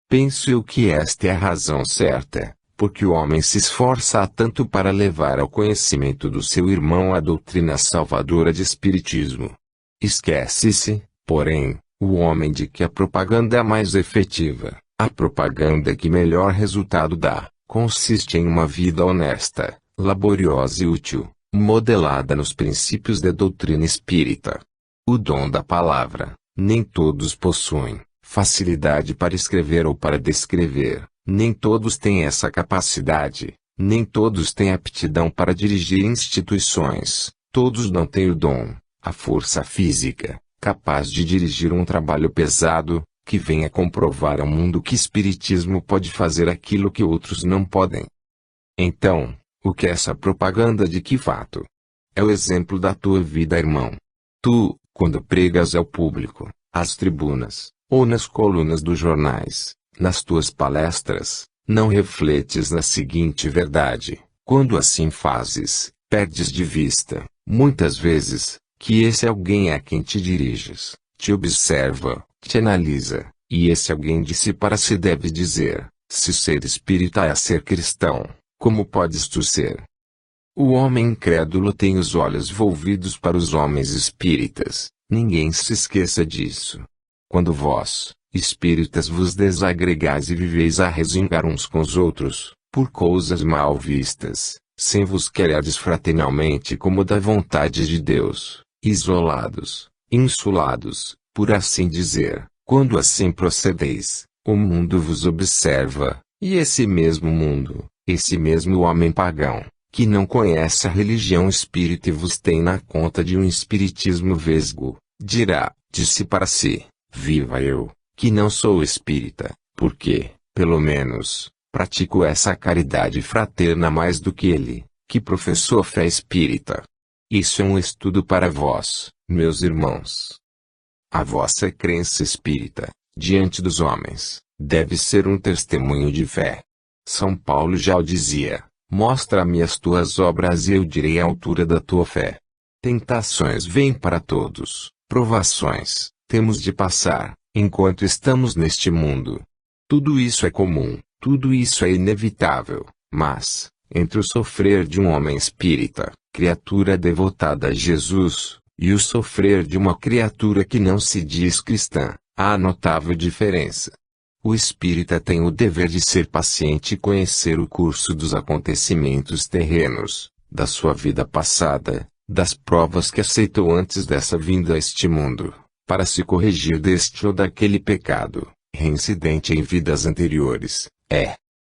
Penso eu que esta é a razão certa, porque o homem se esforça tanto para levar ao conhecimento do seu irmão a doutrina salvadora de espiritismo. Esquece-se, porém, o homem de que a propaganda é mais efetiva, a propaganda que melhor resultado dá, consiste em uma vida honesta, laboriosa e útil, modelada nos princípios da doutrina espírita. O dom da palavra, nem todos possuem, facilidade para escrever ou para descrever, nem todos têm essa capacidade, nem todos têm aptidão para dirigir instituições, todos não têm o dom, a força física, capaz de dirigir um trabalho pesado, que venha comprovar ao mundo que espiritismo pode fazer aquilo que outros não podem. Então, o que é essa propaganda de que fato? É o exemplo da tua vida, irmão. Tu, quando pregas ao público, às tribunas, ou nas colunas dos jornais, nas tuas palestras, não refletes na seguinte verdade: quando assim fazes, perdes de vista, muitas vezes, que esse alguém é a quem te diriges, te observa, te analisa, e esse alguém de si para si deve dizer: se ser espírita é ser cristão, como podes tu ser? O homem incrédulo tem os olhos volvidos para os homens espíritas, ninguém se esqueça disso. Quando vós, espíritas, vos desagregais e viveis a resingar uns com os outros, por coisas mal vistas, sem vos quererdes fraternalmente como da vontade de Deus, isolados, insulados, por assim dizer, quando assim procedeis, o mundo vos observa, e esse mesmo mundo, esse mesmo homem pagão, que não conhece a religião espírita e vos tem na conta de um espiritismo vesgo, dirá, de si para si: viva eu, que não sou espírita, porque, pelo menos, pratico essa caridade fraterna mais do que ele, que professou a fé espírita. Isso é um estudo para vós, meus irmãos. A vossa crença espírita, diante dos homens, deve ser um testemunho de fé. São Paulo já o dizia: mostra-me as tuas obras e eu direi a altura da tua fé. Tentações vêm para todos, provações, temos de passar, enquanto estamos neste mundo. Tudo isso é comum, tudo isso é inevitável, mas, entre o sofrer de um homem espírita, criatura devotada a Jesus, e o sofrer de uma criatura que não se diz cristã, há notável diferença. O espírita tem o dever de ser paciente e conhecer o curso dos acontecimentos terrenos, da sua vida passada, das provas que aceitou antes dessa vinda a este mundo, para se corrigir deste ou daquele pecado, reincidente em vidas anteriores,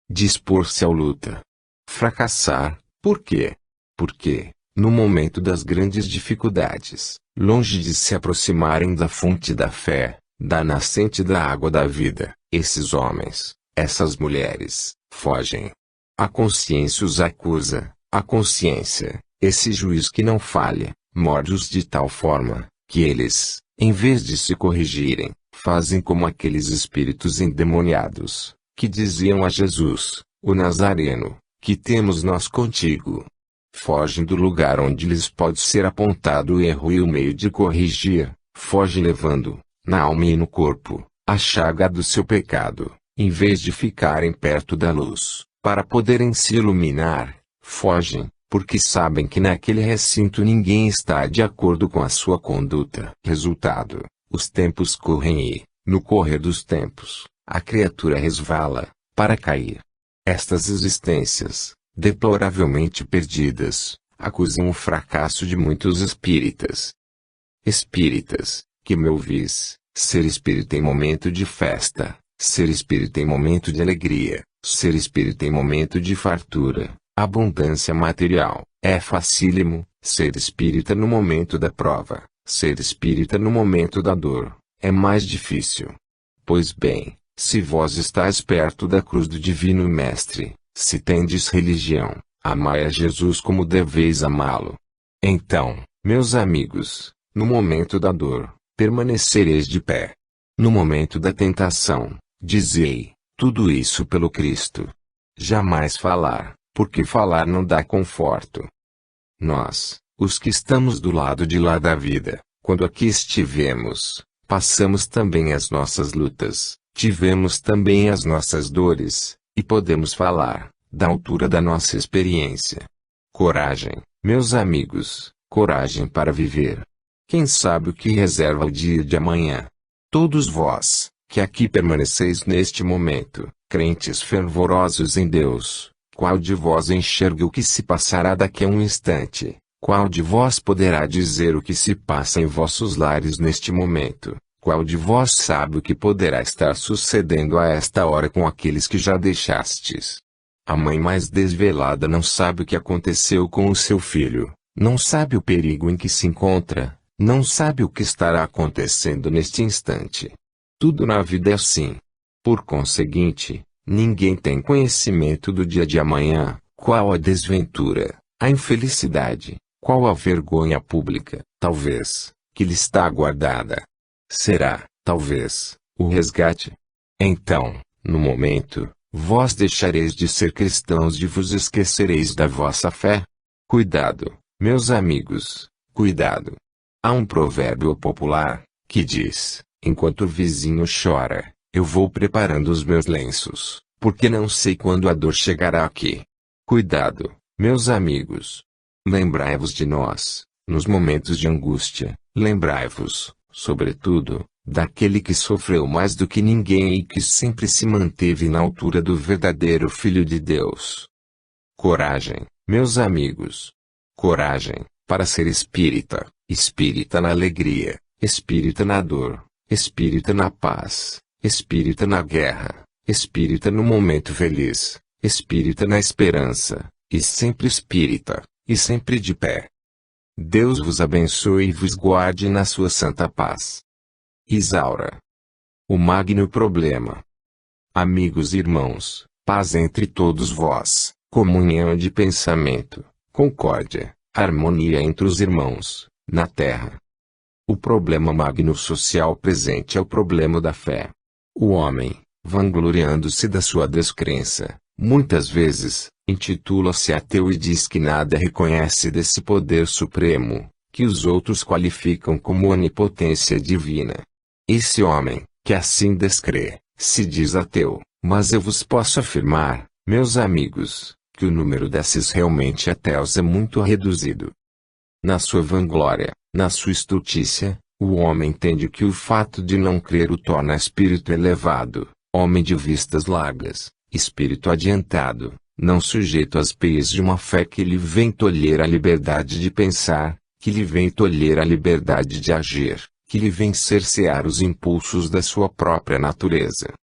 dispor-se à luta. Fracassar, por quê? Porque, no momento das grandes dificuldades, longe de se aproximarem da fonte da fé, da nascente da água da vida, esses homens, essas mulheres, fogem. A consciência os acusa, a consciência, esse juiz que não falha, morde-os de tal forma, que eles, em vez de se corrigirem, fazem como aqueles espíritos endemoniados, que diziam a Jesus, o Nazareno: que temos nós contigo? Fogem do lugar onde lhes pode ser apontado o erro e o meio de corrigir, fogem levando, na alma e no corpo, a chaga do seu pecado, em vez de ficarem perto da luz, para poderem se iluminar, fogem, porque sabem que naquele recinto ninguém está de acordo com a sua conduta. Resultado: os tempos correm e, no correr dos tempos, a criatura resvala, para cair. Estas existências, deploravelmente perdidas, acusam o fracasso de muitos espíritas. Espíritas, que me ouvis, ser espírita em momento de festa, ser espírita em momento de alegria, ser espírita em momento de fartura, abundância material, é facílimo; ser espírita no momento da prova, ser espírita no momento da dor, é mais difícil. Pois bem, se vós estáis perto da cruz do Divino Mestre, se tendes religião, amai a Jesus como deveis amá-lo. Então, meus amigos, no momento da dor, permanecereis de pé. No momento da tentação, dizei: tudo isso pelo Cristo. Jamais falar, porque falar não dá conforto. Nós, os que estamos do lado de lá da vida, quando aqui estivemos, passamos também as nossas lutas, tivemos também as nossas dores, e podemos falar, da altura da nossa experiência. Coragem, meus amigos, coragem para viver. Quem sabe o que reserva o dia de amanhã? Todos vós, que aqui permaneceis neste momento, crentes fervorosos em Deus, qual de vós enxerga o que se passará daqui a um instante? Qual de vós poderá dizer o que se passa em vossos lares neste momento? Qual de vós sabe o que poderá estar sucedendo a esta hora com aqueles que já deixastes? A mãe mais desvelada não sabe o que aconteceu com o seu filho, não sabe o perigo em que se encontra, não sabe o que estará acontecendo neste instante. Tudo na vida é assim. Por conseguinte, ninguém tem conhecimento do dia de amanhã, qual a desventura, a infelicidade, qual a vergonha pública, talvez, que lhe está aguardada. Será, talvez, o resgate. Então, no momento, vós deixareis de ser cristãos e vos esquecereis da vossa fé? Cuidado, meus amigos, cuidado. Há um provérbio popular, que diz: enquanto o vizinho chora, eu vou preparando os meus lenços, porque não sei quando a dor chegará aqui. Cuidado, meus amigos. Lembrai-vos de nós, nos momentos de angústia, lembrai-vos, sobretudo, daquele que sofreu mais do que ninguém e que sempre se manteve na altura do verdadeiro Filho de Deus. Coragem, meus amigos. Coragem, para ser espírita, espírita na alegria, espírita na dor, espírita na paz, espírita na guerra, espírita no momento feliz, espírita na esperança, e sempre espírita, e sempre de pé. Deus vos abençoe e vos guarde na sua santa paz. Isaura. O magno problema. Amigos e irmãos, paz entre todos vós, comunhão de pensamento, concórdia, harmonia entre os irmãos, na terra. O problema magno social presente é o problema da fé. O homem, vangloriando-se da sua descrença, muitas vezes, intitula-se ateu e diz que nada reconhece desse poder supremo, que os outros qualificam como onipotência divina. Esse homem, que assim descrê, se diz ateu, mas eu vos posso afirmar, meus amigos, que o número desses realmente ateus é muito reduzido. Na sua vanglória, na sua estultícia, o homem entende que o fato de não crer o torna espírito elevado, homem de vistas largas, espírito adiantado, não sujeito às peias de uma fé que lhe vem tolher a liberdade de pensar, que lhe vem tolher a liberdade de agir, que lhe vem cercear os impulsos da sua própria natureza.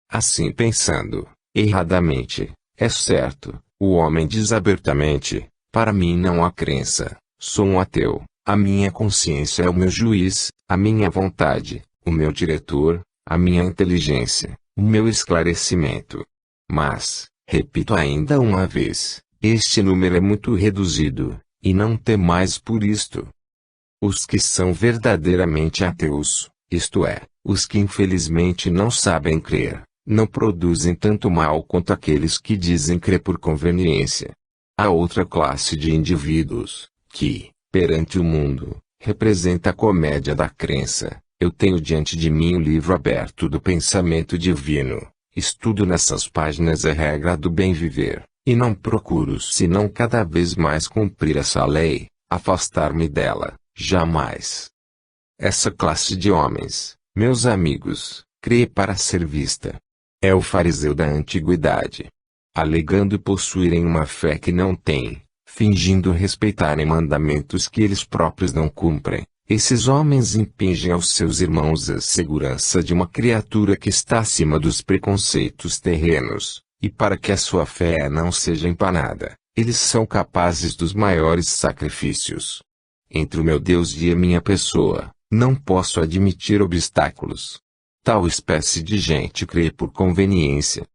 Assim pensando, erradamente, é certo, o homem diz abertamente: para mim não há crença, sou um ateu, a minha consciência é o meu juiz, a minha vontade, o meu diretor, a minha inteligência, o meu esclarecimento. Mas, repito ainda uma vez, este número é muito reduzido, e não temais por isto. Os que são verdadeiramente ateus, isto é, os que infelizmente não sabem crer, não produzem tanto mal quanto aqueles que dizem crer por conveniência. Há outra classe de indivíduos, que, perante o mundo, representa a comédia da crença. Eu tenho diante de mim o livro aberto do pensamento divino, estudo nessas páginas a regra do bem viver, e não procuro senão cada vez mais cumprir essa lei, afastar-me dela, jamais. Essa classe de homens, meus amigos, crê para ser vista. É o fariseu da antiguidade. Alegando possuírem uma fé que não têm, fingindo respeitarem mandamentos que eles próprios não cumprem, esses homens impingem aos seus irmãos a segurança de uma criatura que está acima dos preconceitos terrenos, e para que a sua fé não seja empanada, eles são capazes dos maiores sacrifícios. Entre o meu Deus e a minha pessoa, não posso admitir obstáculos. Tal espécie de gente crê por conveniência.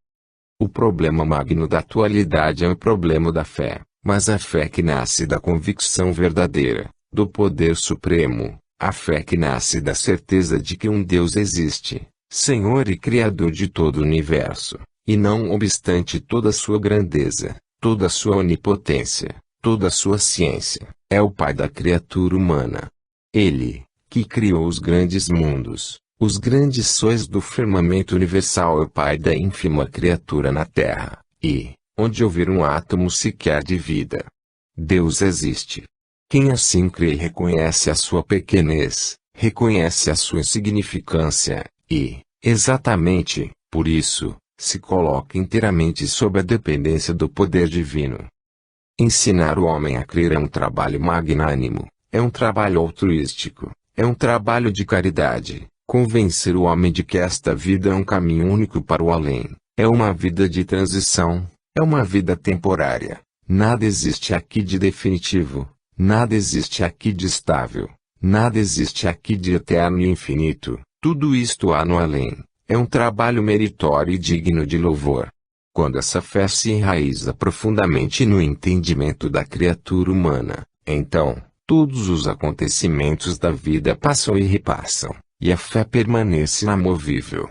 O problema magno da atualidade é o problema da fé, mas a fé que nasce da convicção verdadeira, do poder supremo, a fé que nasce da certeza de que um Deus existe, Senhor e Criador de todo o universo, e não obstante toda a sua grandeza, toda a sua onipotência, toda a sua ciência, é o Pai da criatura humana. Ele, que criou os grandes mundos, os grandes sóis do firmamento universal, é o Pai da ínfima criatura na terra, e, onde houver um átomo sequer de vida. Deus existe. Quem assim crê reconhece a sua pequenez, reconhece a sua insignificância, e, exatamente, por isso, se coloca inteiramente sob a dependência do poder divino. Ensinar o homem a crer é um trabalho magnânimo, é um trabalho altruístico, é um trabalho de caridade. Convencer o homem de que esta vida é um caminho único para o além, é uma vida de transição, é uma vida temporária. Nada existe aqui de definitivo, nada existe aqui de estável, nada existe aqui de eterno e infinito. Tudo isto há no além. É um trabalho meritório e digno de louvor. Quando essa fé se enraiza profundamente no entendimento da criatura humana, então, todos os acontecimentos da vida passam e repassam, e a fé permanece inamovível.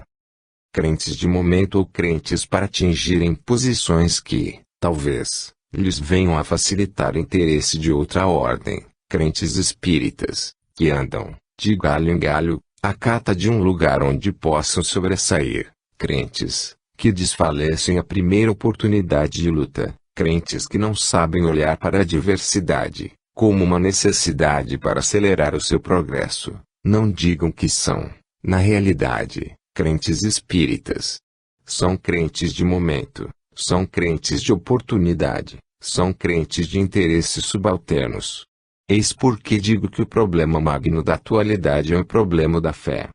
Crentes de momento ou crentes para atingirem posições que, talvez, lhes venham a facilitar interesse de outra ordem, crentes espíritas, que andam, de galho em galho, à cata de um lugar onde possam sobressair, crentes, que desfalecem a primeira oportunidade de luta, crentes que não sabem olhar para a diversidade, como uma necessidade para acelerar o seu progresso, não digam que são, na realidade, crentes espíritas. São crentes de momento, são crentes de oportunidade, são crentes de interesses subalternos. Eis porque digo que o problema magno da atualidade é o problema da fé.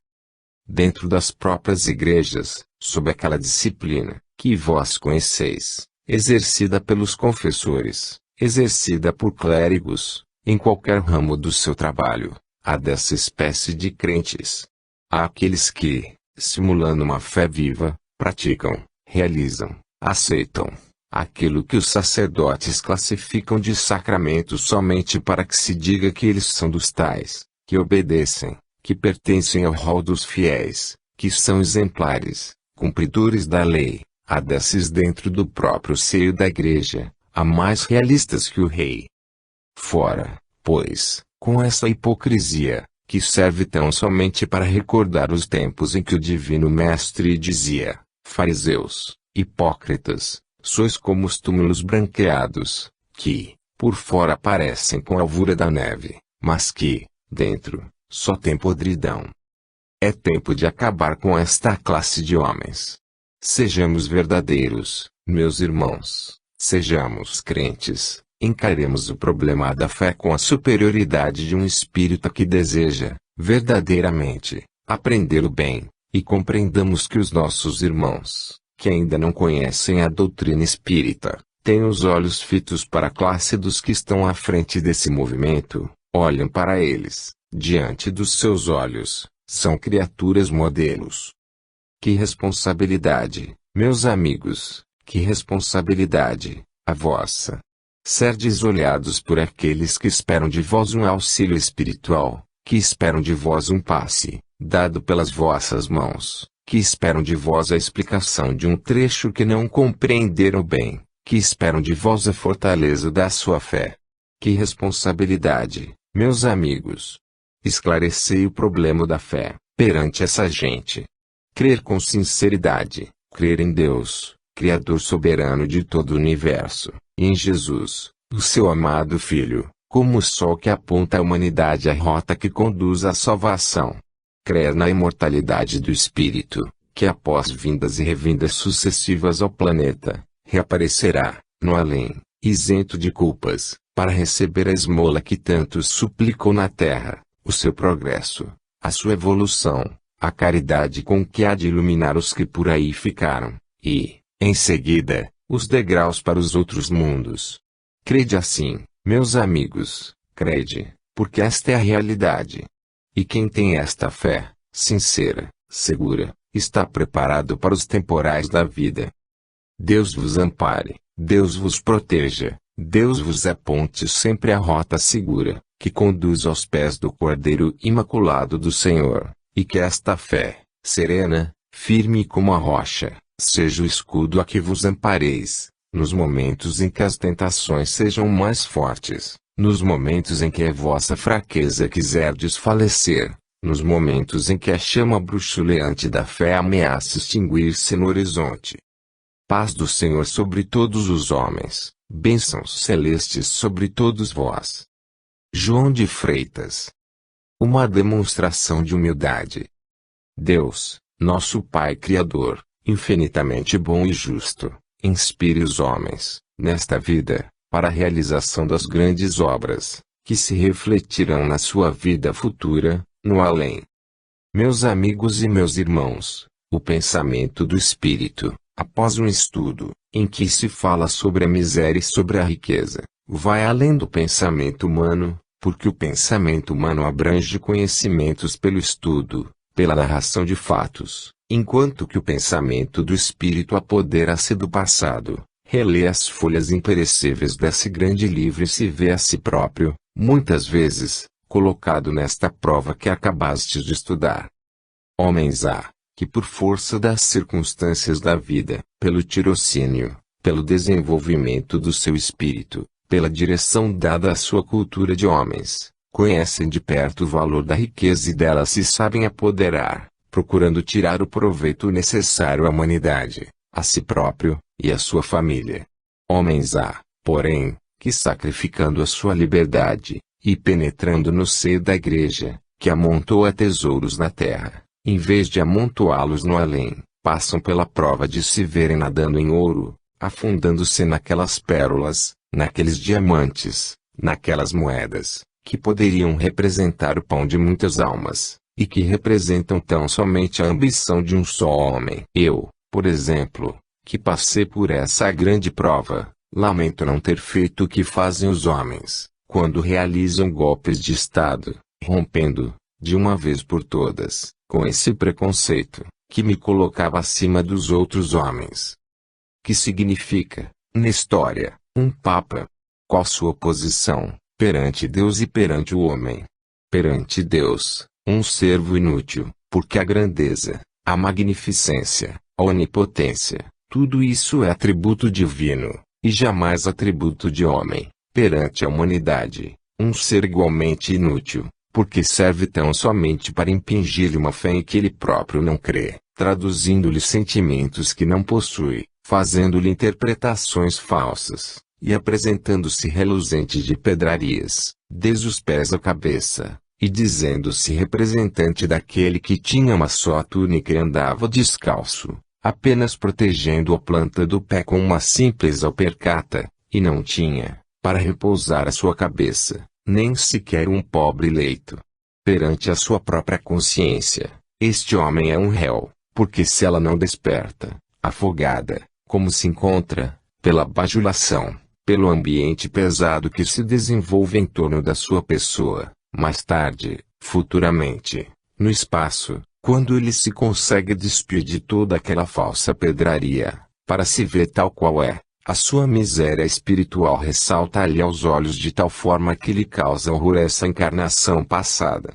Dentro das próprias igrejas, sob aquela disciplina, que vós conheceis, exercida pelos confessores, exercida por clérigos, em qualquer ramo do seu trabalho, há dessa espécie de crentes. Há aqueles que, simulando uma fé viva, praticam, realizam, aceitam aquilo que os sacerdotes classificam de sacramento somente para que se diga que eles são dos tais, que obedecem, que pertencem ao rol dos fiéis, que são exemplares, cumpridores da lei. Há desses dentro do próprio seio da igreja, há mais realistas que o rei. Fora, pois, com essa hipocrisia, que serve tão somente para recordar os tempos em que o divino mestre dizia: fariseus, hipócritas, sois como os túmulos branqueados, que, por fora parecem com a alvura da neve, mas que, dentro, só tem podridão. É tempo de acabar com esta classe de homens. Sejamos verdadeiros, meus irmãos, sejamos crentes, encaremos o problema da fé com a superioridade de um espírito que deseja, verdadeiramente, aprender o bem, e compreendamos que os nossos irmãos, que ainda não conhecem a doutrina espírita, têm os olhos fitos para a classe dos que estão à frente desse movimento, olham para eles, diante dos seus olhos, são criaturas modelos. Que responsabilidade, meus amigos, que responsabilidade, a vossa. Serdes olhados por aqueles que esperam de vós um auxílio espiritual, que esperam de vós um passe, dado pelas vossas mãos, que esperam de vós a explicação de um trecho que não compreenderam bem, que esperam de vós a fortaleza da sua fé. Que responsabilidade, meus amigos. Esclarecei o problema da fé, perante essa gente. Crer com sinceridade, crer em Deus, Criador soberano de todo o universo, e em Jesus, o seu amado Filho, como o sol que aponta a humanidade à rota que conduz à salvação. Crer na imortalidade do Espírito, que após vindas e revindas sucessivas ao planeta, reaparecerá, no além, isento de culpas, para receber a esmola que tantos suplicou na terra, o seu progresso, a sua evolução, a caridade com que há de iluminar os que por aí ficaram, e, em seguida, os degraus para os outros mundos. Crede assim, meus amigos, crede, porque esta é a realidade. E quem tem esta fé, sincera, segura, está preparado para os temporais da vida. Deus vos ampare, Deus vos proteja, Deus vos aponte sempre a rota segura, que conduz aos pés do Cordeiro Imaculado do Senhor, e que esta fé, serena, firme como a rocha, seja o escudo a que vos ampareis, nos momentos em que as tentações sejam mais fortes, nos momentos em que a vossa fraqueza quiser desfalecer, nos momentos em que a chama bruxuleante da fé ameaça extinguir-se no horizonte. Paz do Senhor sobre todos os homens, bênçãos celestes sobre todos vós. João de Freitas. Uma demonstração de humildade. Deus, nosso Pai Criador, infinitamente bom e justo, inspire os homens, nesta vida, para a realização das grandes obras, que se refletirão na sua vida futura, no além. Meus amigos e meus irmãos, o pensamento do Espírito, após um estudo, em que se fala sobre a miséria e sobre a riqueza, vai além do pensamento humano, porque o pensamento humano abrange conhecimentos pelo estudo, pela narração de fatos, enquanto que o pensamento do Espírito apodera-se do passado, relê as folhas imperecíveis desse grande livro e se vê a si próprio, muitas vezes, colocado nesta prova que acabastes de estudar. Homens há, que por força das circunstâncias da vida, pelo tirocínio, pelo desenvolvimento do seu espírito, pela direção dada à sua cultura de homens, conhecem de perto o valor da riqueza e dela se sabem apoderar, procurando tirar o proveito necessário à humanidade, a si próprio, e à sua família. Homens há, porém, que sacrificando a sua liberdade, e penetrando no seio da igreja, que amontoa tesouros na terra, em vez de amontoá-los no além, passam pela prova de se verem nadando em ouro, afundando-se naquelas pérolas, naqueles diamantes, naquelas moedas, que poderiam representar o pão de muitas almas, e que representam tão somente a ambição de um só homem. Eu, por exemplo, que passei por essa grande prova, lamento não ter feito o que fazem os homens, quando realizam golpes de Estado, rompendo, de uma vez por todas, com esse preconceito, que me colocava acima dos outros homens. Que significa, na história, um papa? Qual sua posição, perante Deus e perante o homem? Perante Deus, um servo inútil, porque a grandeza, a magnificência, a onipotência, tudo isso é atributo divino, e jamais atributo de homem. Perante a humanidade, um ser igualmente inútil, porque serve tão somente para impingir-lhe uma fé em que ele próprio não crê, traduzindo-lhe sentimentos que não possui, fazendo-lhe interpretações falsas, e apresentando-se reluzente de pedrarias, desde os pés à cabeça, e dizendo-se representante daquele que tinha uma só túnica e andava descalço, apenas protegendo a planta do pé com uma simples alpercata, e não tinha, para repousar a sua cabeça, nem sequer um pobre leito. Perante a sua própria consciência, este homem é um réu, porque se ela não desperta, afogada, como se encontra, pela bajulação, pelo ambiente pesado que se desenvolve em torno da sua pessoa, mais tarde, futuramente, no espaço, quando ele se consegue despir de toda aquela falsa pedraria, para se ver tal qual é, a sua miséria espiritual ressalta-lhe aos olhos de tal forma que lhe causa horror essa encarnação passada.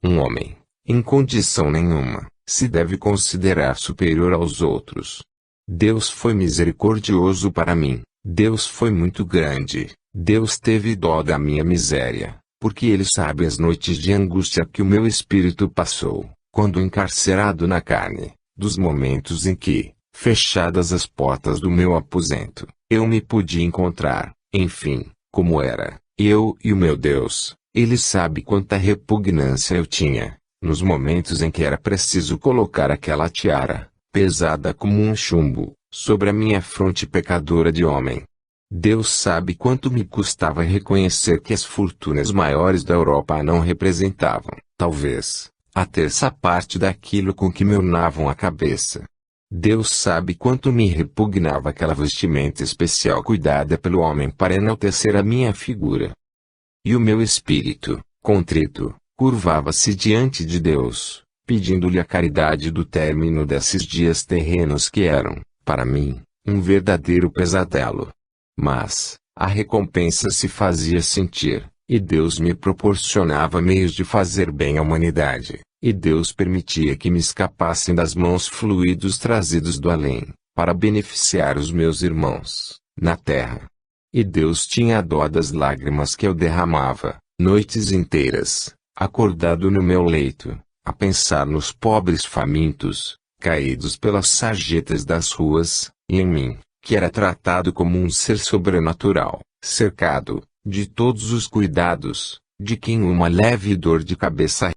Um homem, em condição nenhuma, se deve considerar superior aos outros. Deus foi misericordioso para mim, Deus foi muito grande, Deus teve dó da minha miséria, porque Ele sabe as noites de angústia que o meu espírito passou, quando encarcerado na carne, dos momentos em que, fechadas as portas do meu aposento, eu me pude encontrar, enfim, como era, eu e o meu Deus. Ele sabe quanta repugnância eu tinha, nos momentos em que era preciso colocar aquela tiara, pesada como um chumbo, sobre a minha fronte pecadora de homem. Deus sabe quanto me custava reconhecer que as fortunas maiores da Europa não representavam, talvez, a terça parte daquilo com que me ornavam a cabeça. Deus sabe quanto me repugnava aquela vestimenta especial cuidada pelo homem para enaltecer a minha figura. E o meu espírito, contrito, curvava-se diante de Deus, pedindo-lhe a caridade do término desses dias terrenos que eram, para mim, um verdadeiro pesadelo. Mas, a recompensa se fazia sentir, e Deus me proporcionava meios de fazer bem à humanidade. E Deus permitia que me escapassem das mãos fluidos trazidos do além, para beneficiar os meus irmãos, na terra. E Deus tinha dó das lágrimas que eu derramava, noites inteiras, acordado no meu leito, a pensar nos pobres famintos, caídos pelas sarjetas das ruas, e em mim, que era tratado como um ser sobrenatural, cercado, de todos os cuidados, de quem uma leve dor de cabeça